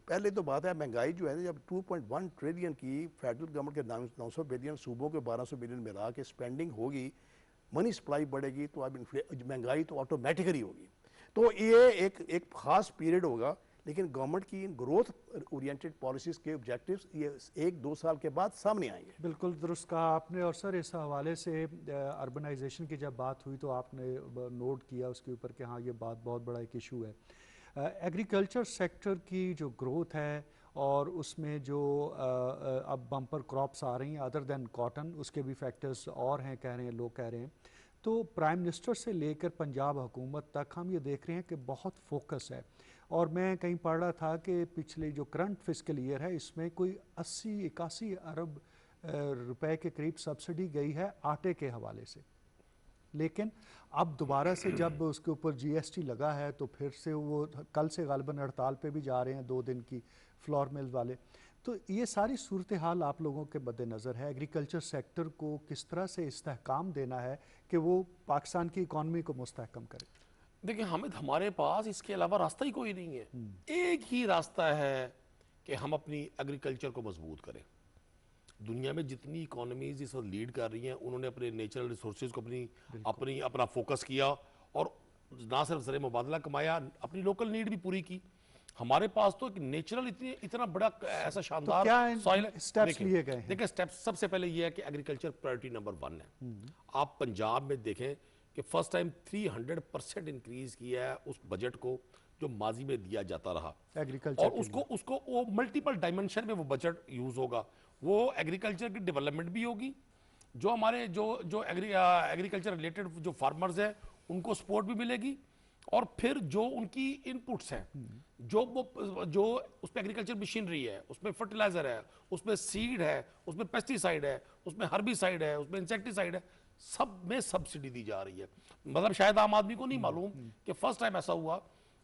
पहले तो बात है महंगाई जो है, जब 2.1 ट्रिलियन की फेडरल गवर्नमेंट के 900 बिलियन, सूबों के 1200 बिलियन मिला के स्पेंडिंग होगी, मनी सप्लाई बढ़ेगी, तो अब महंगाई तो ऑटोमेटिकली होगी। तो ये एक खास पीरियड होगा, लेकिन गवर्नमेंट की इन ग्रोथ ओरिएंटेड पॉलिसीज़ के ऑब्जेक्टिव्स ये 1-2 साल के बाद सामने आएंगे। बिल्कुल दुरुस्त कहा आपने। और सर, इस हवाले से अर्बनाइजेशन की जब बात हुई तो आपने नोट किया उसके ऊपर कि हाँ ये बात बहुत बड़ा एक इशू है। एग्रीकल्चर सेक्टर की जो ग्रोथ है और उसमें जो अब बम्पर क्रॉप्स आ रही हैं अदर देन कॉटन, उसके भी फैक्टर्स और हैं, कह रहे हैं लोग, कह रहे हैं। तो प्राइम मिनिस्टर से लेकर पंजाब हुकूमत तक हम ये देख रहे हैं कि बहुत फोकस है। और मैं कहीं पढ़ रहा था कि पिछले जो करंट फिस्कल ईयर है इसमें कोई 80-81 अरब रुपए के करीब सब्सिडी गई है आटे के हवाले से, लेकिन अब दोबारा से जब उसके ऊपर GST लगा है तो फिर से वो कल से गालिबन हड़ताल पे भी जा रहे हैं 2 दिन की फ्लोर मिल्स वाले। तो ये सारी सूरत हाल आप लोगों के मद्देनज़र है, एग्रीकल्चर सेक्टर को किस तरह से इस्तेहकाम देना है कि वो पाकिस्तान की इकॉनमी को मुस्तहकम करे? देखिए हामिद, हमारे पास इसके अलावा रास्ता ही कोई नहीं है। एक ही रास्ता है कि हम अपनी एग्रीकल्चर को मजबूत करें। दुनिया में जितनी इकोनॉमीज इस वक्त लीड कर रही हैं, उन्होंने अपने नेचुरल रिसोर्सेज को अपना फोकस किया और ना सिर्फ ज़र मुबादला कमाया, अपनी लोकल नीड भी पूरी की। हमारे पास तो एक नेचुरल इतना बड़ा ऐसा शानदार स्टेप्स लिए गए हैं। देखिए स्टेप्स सबसे पहले ये है कि एग्रीकल्चर प्रायोरिटी नंबर 1 है। आप पंजाब में देखें कि फर्स्ट टाइम 300% इंक्रीज किया है उस बजट को जो माजी में दिया जाता रहा। एग्रीकल्चर और उसको वो मल्टीपल डायमेंशन में वो बजट यूज होगा। वो एग्रीकल्चर की डेवलपमेंट भी होगी, जो हमारे जो एग्रीकल्चर रिलेटेड जो फार्मर्स हैं उनको सपोर्ट भी मिलेगी, और फिर जो उनकी इनपुट्स हैं, जो उसमें एग्रीकल्चर मशीनरी है, उसमें फर्टिलाइजर है, उसमें सीड है, उसमें पेस्टिसाइड है, उसमें हर्बिसाइड है, उसमें इंसेक्टिसाइड है, सब में सब्सिडी दी जा रही है। मतलब शायद आम आदमी को नहीं मालूम कि फर्स्ट टाइम ऐसा हुआ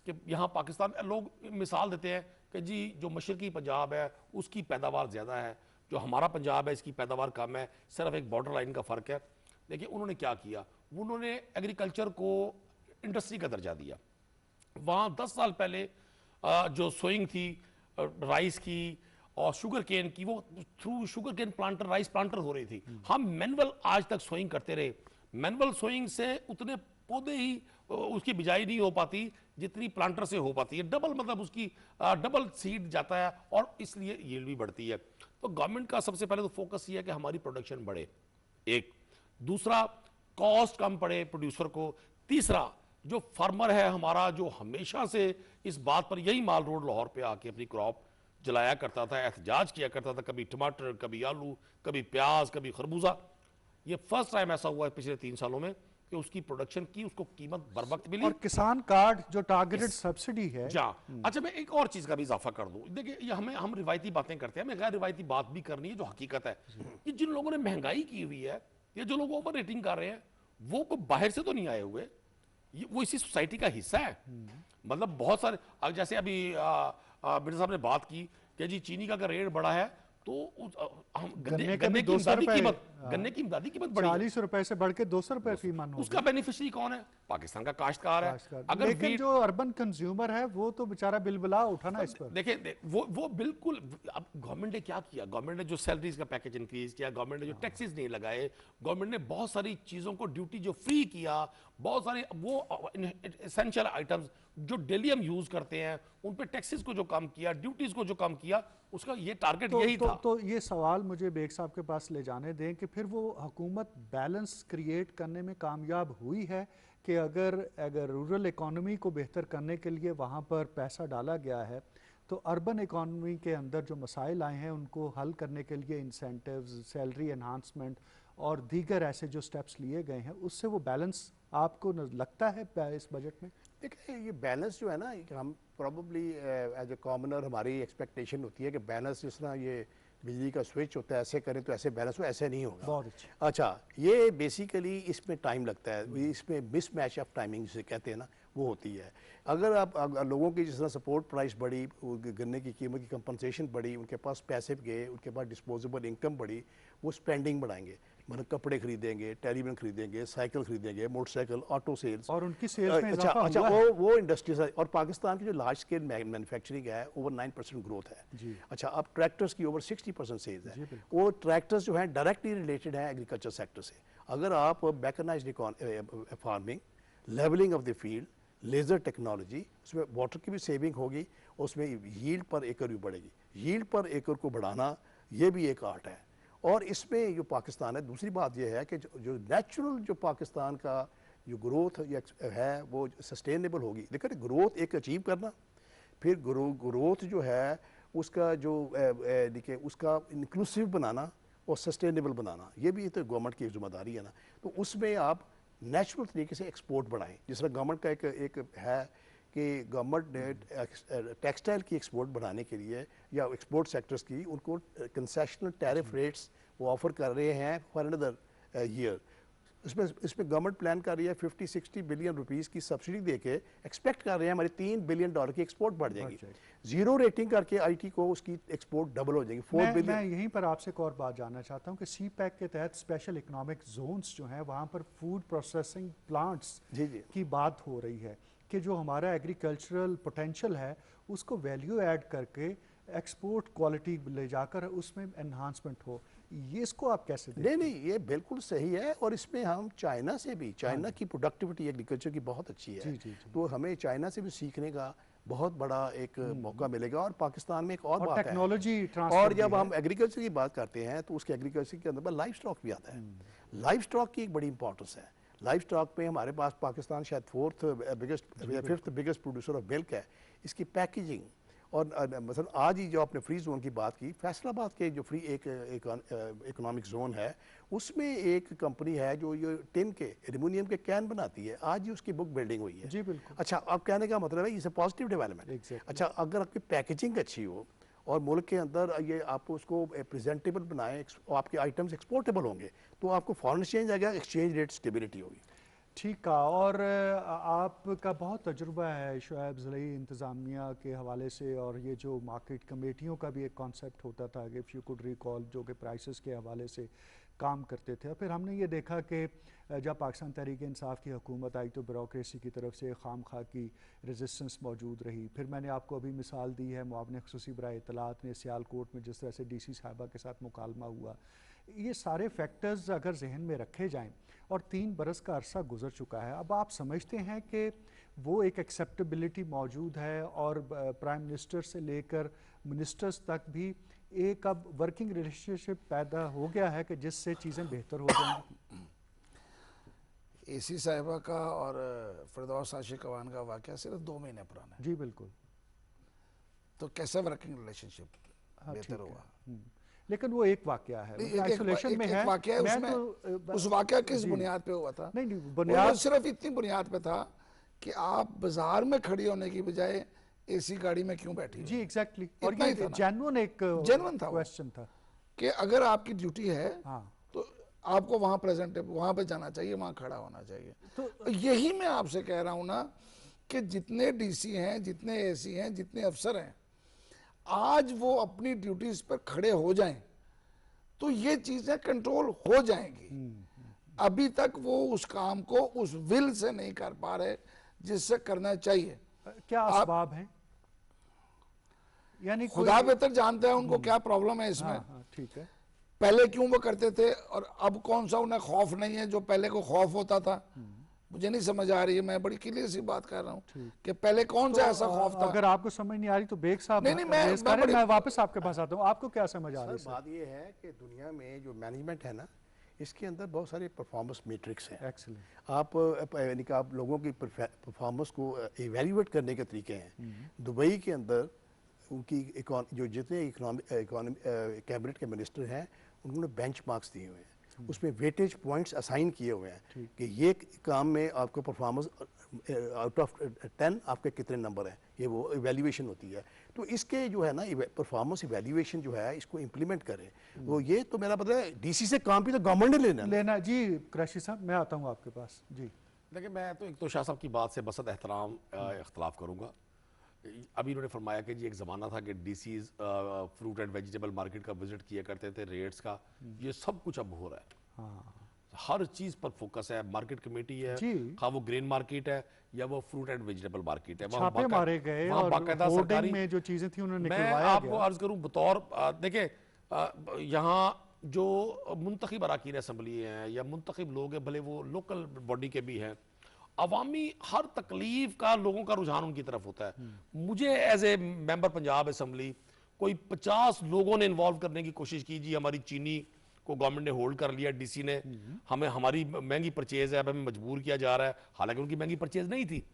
कि यहाँ पाकिस्तान, लोग मिसाल देते हैं कि जी जो मशरकी पंजाब है उसकी पैदावार ज़्यादा है, जो हमारा पंजाब है इसकी पैदावार कम है, सिर्फ एक बॉर्डर लाइन का फ़र्क है। देखिए उन्होंने क्या किया, उन्होंने एग्रीकल्चर को इंडस्ट्री का दर्जा दिया। वहाँ 10 साल पहले जो सोइंग थी राइस की और शुगर केन की, वो through sugar cane planter, rice planter हो रही थी। हम मैनुअल आज तक सोइंग करते रहे। मैनुअल सोइंग से उतने पौधे ही उसकी बिजाई नहीं हो पाती जितनी प्लांटर से हो पाती है। डबल, मतलब उसकी डबल सीड जाता है और इसलिए यील्ड भी बढ़ती है। तो गवर्नमेंट का सबसे पहले तो फोकस ये है कि हमारी प्रोडक्शन बढ़े, एक। दूसरा, कॉस्ट कम पड़े प्रोड्यूसर को। तीसरा, जो फार्मर है हमारा, जो हमेशा से इस बात पर, यही माल रोड लाहौर पे आके अपनी क्रॉप जलाया करता था, एहतजाज किया करता था, कभी टमाटर, कभी आलू, कभी प्याज, कभी खरबूजा। ये फर्स्ट टाइम ऐसा हुआ है पिछले 3 सालों में कि उसकी प्रोडक्शन की उसको कीमत बर वक्त मिली। और किसान कार्ड जो टारगेटेड सब्सिडी है। अच्छा, मैं एक और चीज का भी इजाफा कर दूं। देखिए ये हम रिवायती बातें करते हैं, हमें गैर रिवायती बात भी करनी है जो हकीकत है कि जिन लोगों ने महंगाई की हुई है, ये जो लोग ओवर रेटिंग कर रहे हैं, वो कोई बाहर से तो नहीं आए हुए, वो इसी सोसाइटी का हिस्सा है। मतलब बहुत सारे, जैसे अभी मिर्जा साहब ने बात की कि जी चीनी का अगर रेट बढ़ा है तो गन्ने की इमदादी कीमत बढ़ी, 40 रुपए से बढ़ के 200 रुपए फी मन हो उसका बेनिफिशियरी कौन है? पाकिस्तान का काश्तकार है। अगर लेकिन जो अर्बन कंज्यूमर है वो तो बेचारा बिलबिला उठा ना इस पर। देखिए वो बिल्कुल। अब गवर्नमेंट ने क्या किया, गवर्नमेंट ने जो सैलरीज का पैकेज इंक्रीज किया, गवर्नमेंट ने जो टैक्सेस नहीं लगाए, गवर्नमेंट ने बहुत सारी चीजों को ड्यूटी जो फ्री किया, बहुत सारे वो एसेंशियल आइटम्स जो डेली हम यूज करते हैं उन पे टैक्सेस को जो कम किया, ड्यूटीज को जो कम किया, उसका ये टारगेट यही था। तो ये सवाल मुझे बेग साहब के पास ले जाने दें कि फिर वो हुकूमत बैलेंस क्रिएट करने में कामयाब हुई है कि अगर रूरल इकॉनमी को बेहतर करने के लिए वहाँ पर पैसा डाला गया है, तो अर्बन इकॉनमी के अंदर जो मसाइल आए हैं उनको हल करने के लिए इंसेंटिव्स, सैलरी एनहांसमेंट और दीगर ऐसे जो स्टेप्स लिए गए हैं, उससे वो बैलेंस आपको लगता है इस बजट में? देखिए ये बैलेंस जो है ना, हम प्रॉब्ली एज ए कॉमनर हमारी एक्सपेक्टेशन होती है कि बैलेंस जिस तरह ये बिजली का स्विच होता है ऐसे करें तो ऐसे बैलेंस हो, ऐसे नहीं होगा। बहुत अच्छा। अच्छा, ये बेसिकली इसमें टाइम लगता है, इसमें मिसमैच ऑफ टाइमिंग जिसे कहते हैं ना, वो होती है। अगर आप लोगों की जिस तरह सपोर्ट प्राइस बढ़ी, गन्ने की कीमत की कंपनसेशन बढ़ी, उनके पास पैसे गए, उनके पास डिस्पोजेबल इनकम बढ़ी, वो स्पेंडिंग बढ़ाएंगे, मतलब कपड़े खरीदेंगे, टेलीविजन खरीदेंगे, साइकिल खरीदेंगे, मोटरसाइकिल, ऑटो सेल्स, और उनकी सेल्स में अच्छा इजाफा अच्छा हुआ है। वो इंडस्ट्रीज। और पाकिस्तान की जो लार्ज स्केल मैन्युफैक्चरिंग है ओवर 9% ग्रोथ है। अच्छा, अब ट्रैक्टर्स की ओवर 60% सेल्स है। वो ट्रैक्टर्स जो है डायरेक्टली रिलेटेड है एग्रीकल्चर सेक्टर से। अगर आप mechanised farming, levelling of the field, laser technology, उसमें वाटर की भी सेविंग होगी, उसमें यील्ड पर एकड़ भी बढ़ेगी। यील्ड पर एकड़ को बढ़ाना ये भी एक आर्ट है। और इसमें जो पाकिस्तान है, दूसरी बात यह है कि जो नेचुरल जो पाकिस्तान का जो ग्रोथ है वो सस्टेनेबल होगी। देखिए ग्रोथ एक अचीव करना, फिर ग्रोथ जो है उसका जो देखिए उसका इंक्लूसिव बनाना और सस्टेनेबल बनाना, ये भी तो गवर्नमेंट की जिम्मेदारी है ना। तो उसमें आप नेचुरल तरीके से एक्सपोर्ट बढ़ाएं। जिस तरह गवर्नमेंट का एक है कि गवर्नमेंट ने टेक्सटाइल की एक्सपोर्ट बढ़ाने के लिए या एक्सपोर्ट सेक्टर्स की उनको कंसेशनल टैरिफ रेट्स वो ऑफर कर रहे हैं फॉर अनदर ईयर। इसमें गवर्नमेंट प्लान कर रही है 50-60 बिलियन रुपीस की सब्सिडी देके एक्सपेक्ट कर रहे हैं हमारे $3 बिलियन की एक्सपोर्ट बढ़ जाएगी। जीरो रेटिंग करके आईटी को उसकी एक्सपोर्ट डबल हो जाएगी, 4 बिलियन। मैं यहीं पर आपसे एक और बात जानना चाहता हूं कि सी पैक के तहत स्पेशल इकोनॉमिक जोन्स जो हैं वहां पर फूड प्रोसेसिंग प्लांट्स की बात हो रही है कि जो हमारा एग्रीकल्चरल पोटेंशियल है उसको वैल्यू ऐड करके एक्सपोर्ट क्वालिटी ले जाकर उसमें एनहांसमेंट हो। ये इसको आप कैसे देखते हैं? नहीं, ये बिल्कुल सही है। और इसमें हम चाइना से भी, चाइना की प्रोडक्टिविटी एग्रीकल्चर की बहुत अच्छी है। जी। तो हमें चाइना से भी सीखने का बहुत बड़ा एक मौका मिलेगा। और पाकिस्तान में एक और बात टेक्नोलॉजी है, और जब हम एग्रीकल्चर की बात करते हैं तो उसके एग्रीकल्चर के अंदर लाइफ स्टॉक भी आता है। लाइफ स्टॉक की एक बड़ी इंपॉर्टेंस है। लाइफ स्टॉक पे हमारे पास पाकिस्तान शायद fifth biggest producer of milk है। इसकी पैकेजिंग और मतलब आज ही जो आपने फ्री जोन की बात की, फैसलाबाद के जो फ्री एक इकोनॉमिक जोन है उसमें एक कंपनी है जो ये टिन के एल्युमिनियम के कैन बनाती है, आज ही उसकी बुक बिल्डिंग हुई है। जी बिल्कुल। अच्छा, अब कहने का मतलब है इसे पॉजिटिव डेवलपमेंट। Exactly. अच्छा, अगर आपकी पैकेजिंग अच्छी हो और मुल्क के अंदर ये आप उसको प्रेजेंटेबल बनाएं, आपके आइटम्स एक्सपोर्टेबल होंगे तो आपको फॉरेन एक्सचेंज आएगा, एक्सचेंज रेट स्टेबिलिटी होगी। ठीक कहा। और आपका बहुत तजुर्बा है शुएब ज़लई इंतज़ामिया के हवाले से, और ये जो मार्केट कमेटियों का भी एक कॉन्सेप्ट होता था कि इफ़ यू कुड रिकॉल, जो कि प्राइसेस के हवाले से काम करते थे। और फिर हमने ये देखा कि जब पाकिस्तान तहरीक इंसाफ की हुकूमत आई तो ब्यूरोक्रेसी की तरफ से खाम खा की रेजिस्टेंस मौजूद रही। फिर मैंने आपको अभी मिसाल दी है मुआविन ख़ुसूसी बराए इत्तलात ने सियालकोट में जिस तरह से DC साहिबा के साथ मुकालमा हुआ। ये सारे फैक्टर्स अगर जहन में रखे जाएं, और 3 बरस का अरसा गुजर चुका है, अब आप समझते हैं कि वो एक एक्सेप्टेबिलिटी मौजूद है और प्राइम मिनिस्टर से लेकर मिनिस्टर्स तक भी एक अब वर्किंग रिलेशनशिप पैदा हो गया है कि जिससे चीज़ें बेहतर हो जाएंगी? AC साहिबा का और फिरदौस आशिक अवान का वाक़या सिर्फ 2 महीने पुराना है। जी बिल्कुल। तो कैसे वर्किंग रिलेशनशिप हाँ, बेहतर ठीक हुआ? है। लेकिन वो एक वाकया है, आइसोलेशन में है। वाक़या है, मैं उसमें उस वाक़या किस बुनियाद पे हुआ था? नहीं, वो बुनियाद सिर्फ इतनी बुनियाद पे था कि आप बाजार में खड़ी होने की बजाय AC गाड़ी में क्यों बैठी? जी एग्जैक्टली। और इतना ही ये था ना। जेन्युइन एक जेन्युइन था वो। क्वेश्चन था कि अगर आपकी ड्यूटी है हाँ। तो आपको वहां प्रेजेंट, वहां पे जाना चाहिए, वहां खड़ा होना चाहिए। तो यही मैं आपसे कह रहा हूं ना कि जितने DC हैं, जितने AC हैं, जितने अफसर हैं, आज वो अपनी ड्यूटीज पर खड़े हो जाएं तो ये चीजें कंट्रोल हो जाएंगी। अभी तक वो उस काम को उस विल से नहीं कर पा रहे जिससे करना चाहिए। क्या असबाब हैं? यानी खुदा बेहतर जानते हैं उनको क्या प्रॉब्लम है इसमें। हाँ, ठीक है। पहले क्यों वो करते थे और अब कौन सा उन्हें खौफ नहीं है जो पहले को खौफ होता था? मुझे नहीं समझ आ रही है। मैं बड़ी क्लियर सी बात कर रहा हूँ कि पहले कौन सा ऐसा खौफ था। अगर आपको समझ नहीं आ रही तो बेग साहब नहीं, मैं वापस आपके पास आता हूँ। आपको क्या समझ आ रही है? बात ये है कि दुनिया में जो मैनेजमेंट है ना, इसके अंदर बहुत सारे परफॉर्मेंस मैट्रिक्स हैं। एक्सीलेंट। यानी कि आप लोगों की परफॉर्मेंस को इवेल्युएट करने के तरीके हैं। दुबई के अंदर उनकी जो जितने कैबिनेट के मिनिस्टर हैं उन्होंने बेंचमार्क्स दिए हुए हैं, उसमें वेटेज पॉइंट्स असाइन किए हुए हैं कि ये काम में आपको परफॉर्मेंस आउट ऑफ 10 आपके कितने नंबर हैं, ये वो इवेल्युएशन होती है। तो इसके जो है ना परफॉर्मेंस इवेल्युएशन जो है इसको इम्प्लीमेंट करें। वो ये तो मेरा पता है DC से काम भी तो गवर्नमेंट ने लेना। जी कुरैशी साहब मैं आता हूँ आपके पास। जी देखिए, मैं तो एक तो शाह साहब की बात से बसत एहतराम इख्तलाफ करूँगा। अभी इन्होंने फरमाया कि जी एक ज़माना था कि DCs fruit and vegetable market का विजिट किया करते थे, रेट्स का, ये सब कुछ अब हो रहा है। हाँ, हर चीज़ पर फोकस है। मार्केट कमेटी है, हाँ वो ग्रेन मार्केट है या वो फ्रूट एंड वेजिटेबल मार्केट है, छापे मारे गए और बाकायदा होर्डिंग सरकारी में जो चीजें थी उन्होंने मैं निकलवाया आपको अर्ज करूं बतौर देखिए, यहाँ जो मुंतखब अरकान असम्बली हैं या मुंतखब लोग हैं, भले वो लोकल बॉडी के भी हैं, अवामी हर तकलीफ का लोगों का रुझान उनकी तरफ होता है। मुझे as a member Punjab assembly कोई 50 लोगों ने इन्वॉल्व करने की कोशिश की, जी हमारी चीनी को गवर्नमेंट ने होल्ड कर लिया, DC ने हमें, हमारी महंगी परचेज है, अब हमें मजबूर किया जा रहा है, हालांकि उनकी महंगी परचेज नहीं थी।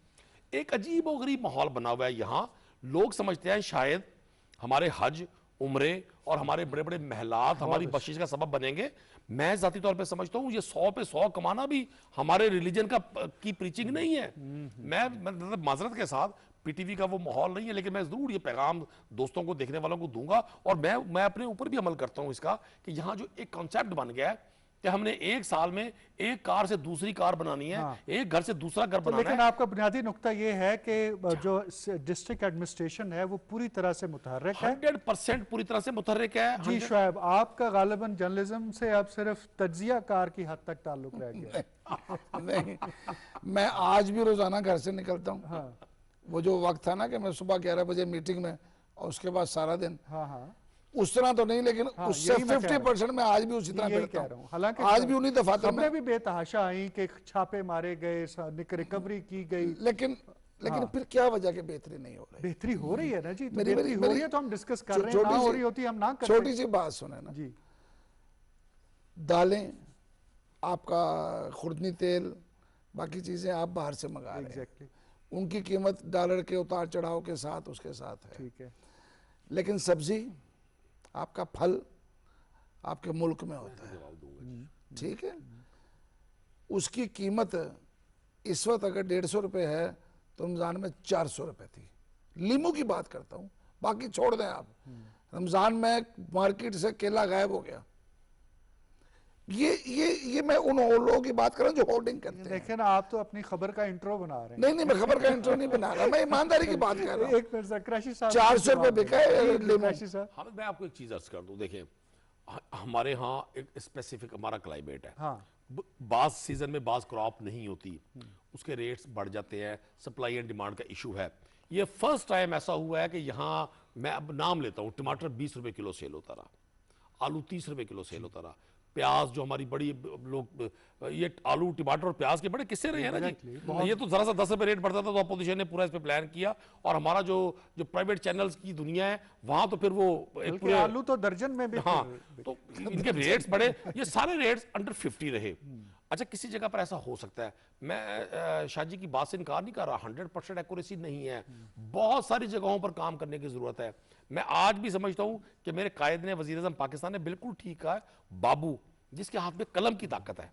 एक अजीब और गरीब माहौल बना हुआ है यहाँ। लोग समझते हैं शायद हमारे हज, उम्रे और हमारे बड़े बड़े महलात हमारी बख्शिश का सबब बनेंगे। मैं जाती तौर पे समझता हूँ ये 100 पे 100 कमाना भी हमारे रिलीजन की प्रीचिंग नहीं है। मैं मतलब माजरत के साथ PTV का वो माहौल नहीं है, लेकिन मैं जरूर ये पैगाम दोस्तों को, देखने वालों को दूंगा। और मैं अपने ऊपर भी अमल करता हूँ इसका कि यहाँ जो एक कॉन्सेप्ट बन गया है कि हमने एक साल में एक कार से दूसरी कार बनानी है, हाँ। एक घर से दूसरा घर बनाना लेकिन आपका बुनियादी नुक्ता ये है कि जो डिस्ट्रिक्ट एडमिनिस्ट्रेशन है वो पूरी तरह से मुतहर्रिक है। 100% पूरी तरह से मुतहर्रिक है। जी शुएब, आपका गालिबन जर्नलिज्म से अब सिर्फ तज्जिया कार की हद तक ताल्लुक रह गया। नहीं, मैं आज भी रोजाना घर से निकलता हूँ। हाँ। वो जो वक्त था ना कि मैं सुबह 11 बजे मीटिंग में और उसके बाद सारा दिन, हाँ हाँ, उस तरह तो नहीं, लेकिन हाँ, उससे 50% मैं आज भी उसी तरह करता हूँ। हालांकि आज भी उन्हीं दफातर में भी बेतहाशा आई कि छापे मारे गए, रिकवरी की गई, लेकिन हाँ। फिर क्या वजह के बेहतरी नहीं हो रही? बेहतरी हो रही है ना जी, बेहतरी हो रही है तो हम डिस्कस कर रहे हैं, ना हो रही होती हम ना कर। छोटी सी बात सुने ना जी, दालें, आपका खुर्दनी तेल, बाकी चीज़ें आप बाहर से मंगा रहे हैं। एग्जैक्टली, उनकी कीमत डॉलर के उतार चढ़ाव के साथ उसके साथ है। ठीक है। लेकिन सब्जी, आपका फल आपके मुल्क में होता है, ठीक है। उसकी कीमत इस वक्त अगर 150 रुपये है तो रमज़ान में 400 रुपये थी। लीमू की बात करता हूँ, बाकी छोड़ दें आप। रमज़ान में मार्केट से केला गायब हो गया। ये मैं उन लोगों की बात कर रहा हूँ जो होर्डिंग करते हैं। देखें ना, आप तो अपनी खबर का इंट्रो बना रहे हैं। नहीं, मैं खबर का इंट्रो नहीं बना रहा, मैं ईमानदारी की बात कर रहा हूँ। एक मिनट सर, क्रैशी साहब 400 रुपये बिका है लीमू। क्रैशी साहब। हाँ, मैं आपको एक चीज़ अर्ज कर दूं। देखिए, हमारे यहाँ एक स्पेसिफिक हमारा क्लाइमेट है। हाँ, बाज सीजन में बाज क्रॉप नहीं होती, उसके रेट्स बढ़ जाते हैं, सप्लाई एंड डिमांड का इशू है। ये फर्स्ट टाइम ऐसा हुआ है कि यहाँ मैं अब नाम लेता हूँ, टमाटर 20 रुपए किलो सेल होता रहा, आलू 30 रुपए किलो सेल होता रहा, प्याज जो हमारी बड़ी लोग, ये आलू टमाटर और प्याज के बड़े किस्से रहे हैं ना जी। ये तो जरा सा 10 रुपए रेट बढ़ता था तो अपोजिशन ने पूरा इस पे प्लान किया, और हमारा जो प्राइवेट चैनल्स की दुनिया है वहां तो फिर वो एक पूरे आलू तो दर्जन में भी हाँ, तो इनके रेट्स बढ़े, ये सारे रेट्स अंडर 50 रहे। अच्छा, किसी जगह पर ऐसा हो सकता है, मैं शाह जी की बात से इनकार नहीं कर रहा, 100% एक्यूरेसी नहीं है, बहुत सारी जगहों पर काम करने की जरूरत है। मैं आज भी समझता हूं कि मेरे कायद ने, वजीर आज़म पाकिस्तान ने बिल्कुल ठीक कहा, बाबू जिसके हाथ में कलम की ताकत है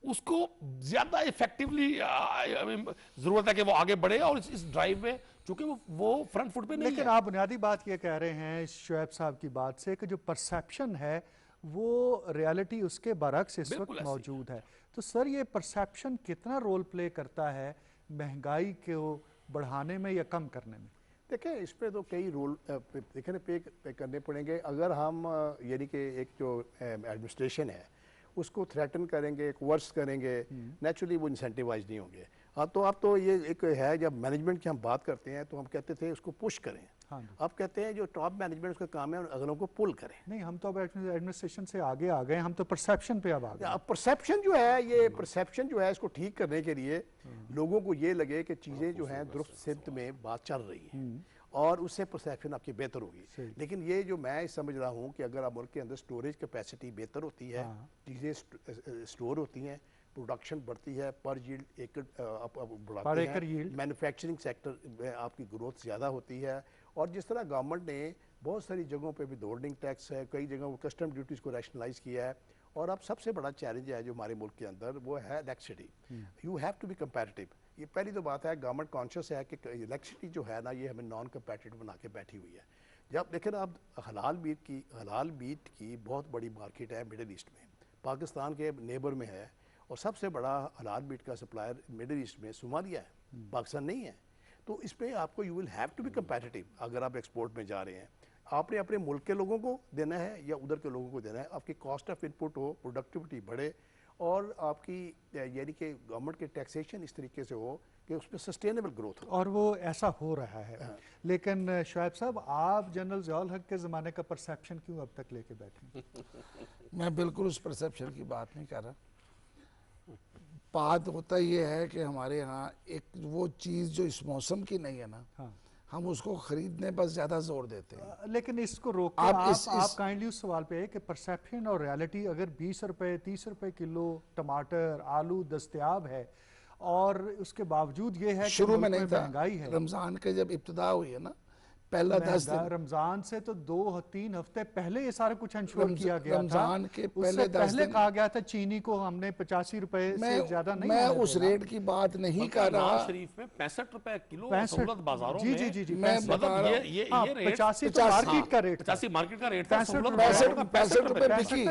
उसको ज्यादा इफेक्टिवली जरूरत है कि वो आगे बढ़े, और इस ड्राइव में चूंकि वो फ्रंट फुट पे नहीं लेकिन है। आप बुनियादी बात ये कह रहे हैं शुएब साहब की बात से कि जो परसेप्शन है वो रियलिटी उसके बरक्स इस बिल्कुल वक्त ऐसे ही मौजूद है। तो सर, ये परसेप्शन कितना रोल प्ले करता है महंगाई को बढ़ाने में या कम करने में? देखिए, इस पे तो कई रोल देखने पे करने पड़ेंगे। अगर हम यानी कि एक जो एडमिनिस्ट्रेशन है उसको थ्रेटन करेंगे, कोर्स करेंगे, नेचुरली वो इंसेंटिवाइज नहीं होंगे। हाँ, तो अब तो ये एक है, जब मैनेजमेंट की हम बात करते हैं तो हम कहते थे उसको पुश करें। हाँ जी। अब कहते हैं जो टॉप मैनेजमेंट उसका काम है अगलों को पुल करें। नहीं, हम तो अब एडमिनिस्ट्रेशन से आगे आ गए, हम तो परसेप्शन पे अब आ गए। अब परसेप्शन जो है, ये परसेप्शन जो है इसको ठीक करने के लिए लोगों को ये लगे कि चीज़ें जो हैं दुरुस्त सिमत में बात चल रही है और उससे परसेप्शन आपकी बेहतर होगी। लेकिन ये जो मैं समझ रहा हूँ कि अगर आप मुल्क के अंदर स्टोरेज कैपेसिटी बेहतर होती है, चीज़ें स्टोर होती हैं, प्रोडक्शन बढ़ती है, पर यील्ड एकड़ बढ़ाते हैं, मैन्युफैक्चरिंग सेक्टर में आपकी ग्रोथ ज़्यादा होती है। और जिस तरह गवर्नमेंट ने बहुत सारी जगहों पे भी होल्डिंग टैक्स है, कई जगहों को कस्टम ड्यूटीज़ को रैशनलाइज किया है। और अब सबसे बड़ा चैलेंज है जो हमारे मुल्क के अंदर, वो है electricity. You have to be comparative. ये पहली तो बात है, गवर्नमेंट कॉन्शियस है कि इलेक्ट्रिसिटी जो है ना, ये हमें नॉन कंपैरेटिव बना के बैठी हुई है। जब लेकिन अब हलाल मीट की बहुत बड़ी मार्केट है मिडिल ईस्ट में, पाकिस्तान के नेबर में है, और सबसे बड़ा हलाल मीट का सप्लायर मिडिल ईस्ट में सोमालिया है, पाकिस्तान नहीं है। तो इस पर आपको you will have to be comparative. अगर आप एक्सपोर्ट में जा रहे हैं, आपने अपने मुल्क के लोगों को देना है या उधर के लोगों को देना है, आपकी कॉस्ट ऑफ इनपुट हो, प्रोडक्टिविटी बढ़े, और आपकी यानी कि गवर्नमेंट के टैक्सेशन इस तरीके से हो कि उसमें सस्टेनेबल ग्रोथ हो। और वो ऐसा हो रहा है। लेकिन शुएब साहब, आप जनरल ज़ियाउल हक के ज़माने का परसेप्शन क्यों अब तक लेके बैठे? मैं बिल्कुल उस परसेप्शन की बात नहीं कर रहा। बात होता ये है कि हमारे यहाँ एक वो चीज़ जो इस मौसम की नहीं है ना, हाँ, हम उसको खरीदने पर ज़्यादा जोर देते हैं। लेकिन इसको रोक के आप काइंडली उस सवाल पे है कि परसेप्शन और रियलिटी, अगर 20 रुपए 30 रुपए किलो टमाटर आलू दस्तयाब है और उसके बावजूद ये है शुरू में नहीं था, महंगाई है। रमज़ान के जब इब्तिदा हुई है ना, पहला 10 दिन, रमजान से तो 2-3 हफ्ते पहले ये सारा कुछ इंश्योर किया गया था। रमजान के पहले कहा गया था चीनी को हमने 85 रुपए से ज्यादा नहीं। मैं उस रेट की बात नहीं कर रहा। शरीफ में 65 रुपए किलो सहूलत बाजारों जी में। जी जी जी, मैं बता रहा हूं, ये रेट 85 तो मार्केट का रेट, 85 मार्केट का रेट था, 65 रुपए बिकी,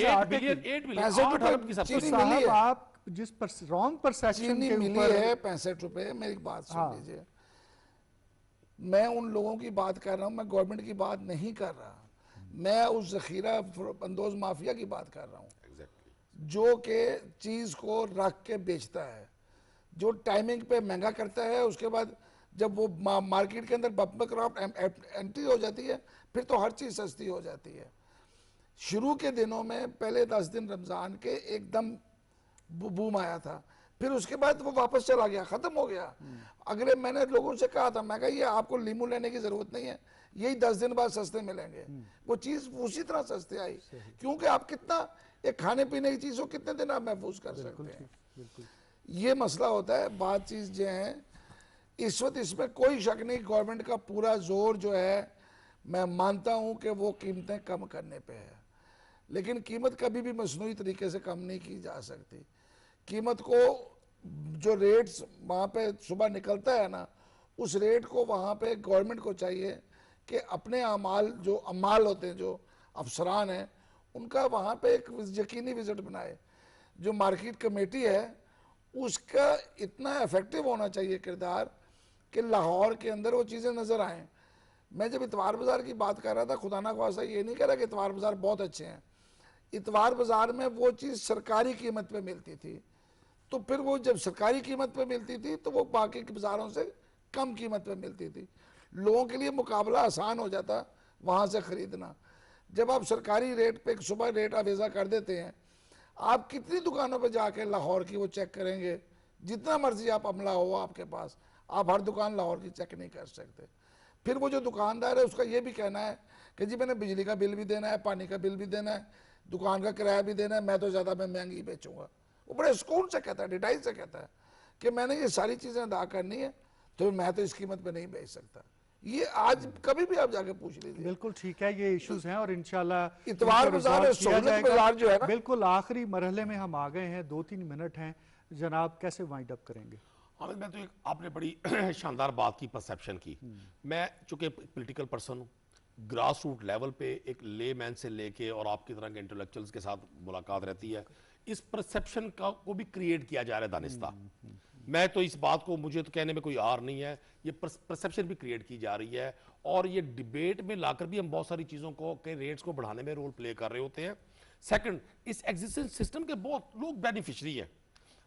8 बिलियन अरब की सबसे। साहब, आप जिस रॉन्ग परसेप्शन के मिली है 65 रुपए, मेरी बात सुन लीजिए। मैं उन लोगों की बात कर रहा हूं, मैं गवर्नमेंट की बात नहीं कर रहा। मैं उस जखीरा अंदोज माफिया की बात कर रहा हूं, जो कि चीज को रख के बेचता है, जो टाइमिंग पे महंगा करता है, उसके बाद जब वो मार्केट के अंदर बम्पर क्रॉप एंट्री हो जाती है, फिर तो हर चीज सस्ती हो जाती है। शुरू के दिनों में पहले 10 दिन रमजान के एकदम बूम आया था, फिर उसके बाद वो वापस चला गया, खत्म हो गया। अगले मैंने लोगों से कहा था, मैं कहा ये आपको लीमू लेने की जरूरत नहीं है, यही 10 दिन बाद सस्ते मिलेंगे। वो चीज उसी तरह सस्ते आई, क्योंकि आप कितना एक खाने पीने की चीज को कितने दिन आप महफूज कर सकते हैं। ये मसला होता है। बात चीज़ जो है इस वक्त इसमें कोई शक नहीं, गवर्नमेंट का पूरा जोर जो है मैं मानता हूं कि वो कीमतें कम करने पे है, लेकिन कीमत कभी भी मसनूई तरीके से कम नहीं की जा सकती। कीमत को जो रेट्स वहाँ पे सुबह निकलता है ना, उस रेट को वहाँ पे गवर्नमेंट को चाहिए कि अपने अमाल जो अमाल होते हैं, जो अफसरान हैं, उनका वहाँ पे एक यकीनी विजिट बनाए। जो मार्केट कमेटी है उसका इतना इफेक्टिव होना चाहिए किरदार कि लाहौर के अंदर वो चीज़ें नज़र आएँ। मैं जब इतवार बाज़ार की बात कर रहा था, खुदा ना ख्वास्ता ये नहीं कह रहा कि इतवार बाज़ार बहुत अच्छे हैं। इतवार बाज़ार में वो चीज़ सरकारी कीमत पे मिलती थी, तो फिर वो जब सरकारी कीमत पे मिलती थी तो वो बाकी के बाज़ारों से कम कीमत पे मिलती थी। लोगों के लिए मुकाबला आसान हो जाता वहाँ से ख़रीदना। जब आप सरकारी रेट पे सुबह रेट आवेज़ा कर देते हैं, आप कितनी दुकानों पे जाके लाहौर की वो चेक करेंगे, जितना मर्जी आप अमला हो आपके पास, आप हर दुकान लाहौर की चेक नहीं कर सकते। फिर वो जो दुकानदार है उसका ये भी कहना है कि जी मैंने बिजली का बिल भी देना है, पानी का बिल भी देना है, दुकान का किराया भी देना है, मैं तो ज़्यादा मैं महंगी बेचूंगा। वो बड़े सुकून से कहता है, डिटाइल से कहता है कि मैंने ये सारी चीज़ें अदा करनी है, तो मैं तो इस कीमत पे नहीं बेच सकता। ये आज कभी भी आप जाके पूछ लीजिए। बिल्कुल ठीक है, ये इश्यूज हैं और इंशाल्लाह इतवार इनको बाजार resolve किया सहूलत जाएगा। बाजार जो है ना, बिल्कुल आखिरी मरहले में हम आ गए हैं, 2-3 मिनट हैं जनाब, कैसे वाइंड अप करेंगे? हामिद, मैं तो एक आपने बड़ी शानदार बात की, परसेप्शन की। मैं चूंकि पॉलिटिकल पर्सन हूँ, ग्रास रूट लेवल पे एक ले मैन से लेके और आपकी तरह के इंटेलेक्चुअल्स के साथ मुलाकात रहती है, इस परसेप्शन का को भी क्रिएट किया जा रहा है दानिस्ता। मैं तो इस बात को, मुझे तो कहने में कोई आर नहीं है, ये परसेप्शन भी क्रिएट की जा रही है और ये डिबेट में लाकर भी हम बहुत सारी चीज़ों को के रेट्स को बढ़ाने में रोल प्ले कर रहे होते हैं। सेकंड, इस एग्जिस्टिंग सिस्टम के बहुत लोग बेनिफिशरी हैं।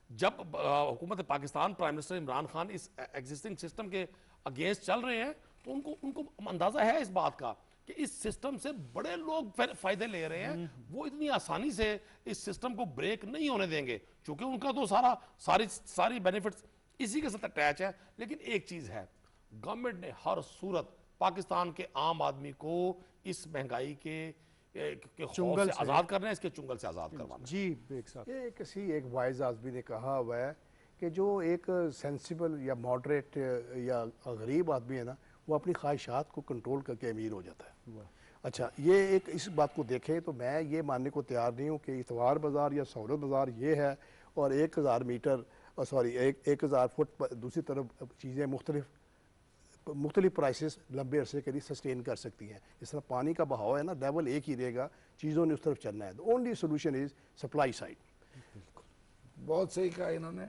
जब हुकूमत पाकिस्तान, प्राइम मिनिस्टर इमरान खान इस एग्जिस्टिंग सिस्टम के अगेंस्ट चल रहे हैं, तो उनको उनको अंदाजा है इस बात का कि इस सिस्टम से बड़े लोग फायदे ले रहे हैं। वो इतनी आसानी से इस सिस्टम को ब्रेक नहीं होने देंगे, क्योंकि उनका तो सारी बेनिफिट्स इसी के साथ अटैच है। लेकिन एक चीज है, गवर्नमेंट ने हर सूरत पाकिस्तान के आम आदमी को इस महंगाई के खौफ से आजाद करना है, इसके चुंगल से आजाद करवाना है। जी बेग साहब, ये किसी एक वाइज आदमी ने कहा हुआ है कि जो एक सेंसिबल या मॉडरेट या गरीब आदमी है ना, वो अपनी ख्वाहिशात को कंट्रोल करके अमीर हो जाता है। अच्छा, ये एक इस बात को देखें तो मैं ये मानने को तैयार नहीं हूँ कि इतवार बाज़ार या सहूलत बाज़ार ये है और 1000 मीटर सॉरी 1000 फुट दूसरी तरफ चीज़ें मुख्तलिफ प्राइसेस लंबे अरसे के लिए सस्टेन कर सकती हैं। इस तरह पानी का बहाव है ना, लेवल एक ही रहेगा, चीज़ों ने उस तरफ चलना है। The only solution is supply side. बहुत सही कहा इन्होंने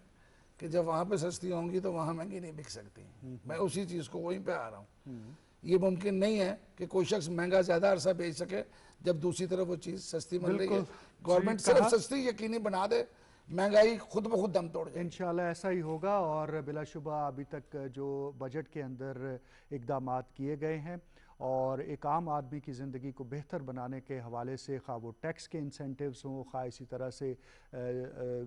कि जब वहाँ पे सस्ती होंगी तो वहाँ महंगी नहीं बिक सकती। मैं उसी चीज़ को वहीं पे आ रहा हूँ। ये मुमकिन नहीं है कि कोई शख्स महंगा ज़्यादा अरसा बेच सके जब दूसरी तरफ वो चीज़ सस्ती मिल रही है। गवर्नमेंट सिर्फ सस्ती यकीनी बना दे, महंगाई खुद ब खुद दम तोड़ जाए। इंशाल्लाह ऐसा ही होगा। और बिलाशुबा अभी तक जो बजट के अंदर इक़दामात किए गए हैं और एक आम आदमी की ज़िंदगी को बेहतर बनाने के हवाले से, खा वो टैक्स के इंसेंटिव्स हों, खा इसी तरह से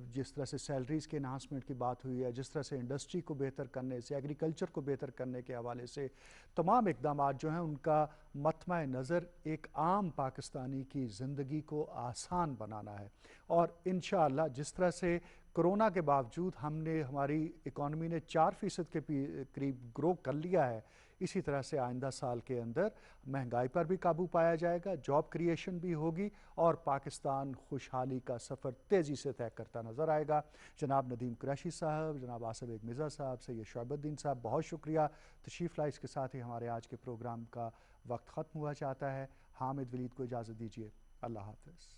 जिस तरह से सैलरीज़ के इन्हांसमेंट की बात हुई है, जिस तरह से इंडस्ट्री को बेहतर करने से, एग्रीकल्चर को बेहतर करने के हवाले से तमाम इक़दामात जो हैं उनका मतमा नज़र एक आम पाकिस्तानी की ज़िंदगी को आसान बनाना है। और इंशाअल्लाह जिस तरह से कोरोना के बावजूद हमारी इकॉनमी ने 4% के करीब ग्रो कर लिया है, इसी तरह से आइंदा साल के अंदर महंगाई पर भी काबू पाया जाएगा, जॉब क्रिएशन भी होगी और पाकिस्तान खुशहाली का सफ़र तेज़ी से तय करता नज़र आएगा। जनाब नदीम कुरैशी साहब, जनाब आसिफ एक मिर्ज़ा साहब, सैयद शौबुद्दीन साहब, बहुत शुक्रिया तशरीफ़ लाई। इसके साथ ही हमारे आज के प्रोग्राम का वक्त ख़त्म हुआ चाहता है। हामिद वलीद को इजाज़त दीजिए, अल्लाह हाफ़िज़।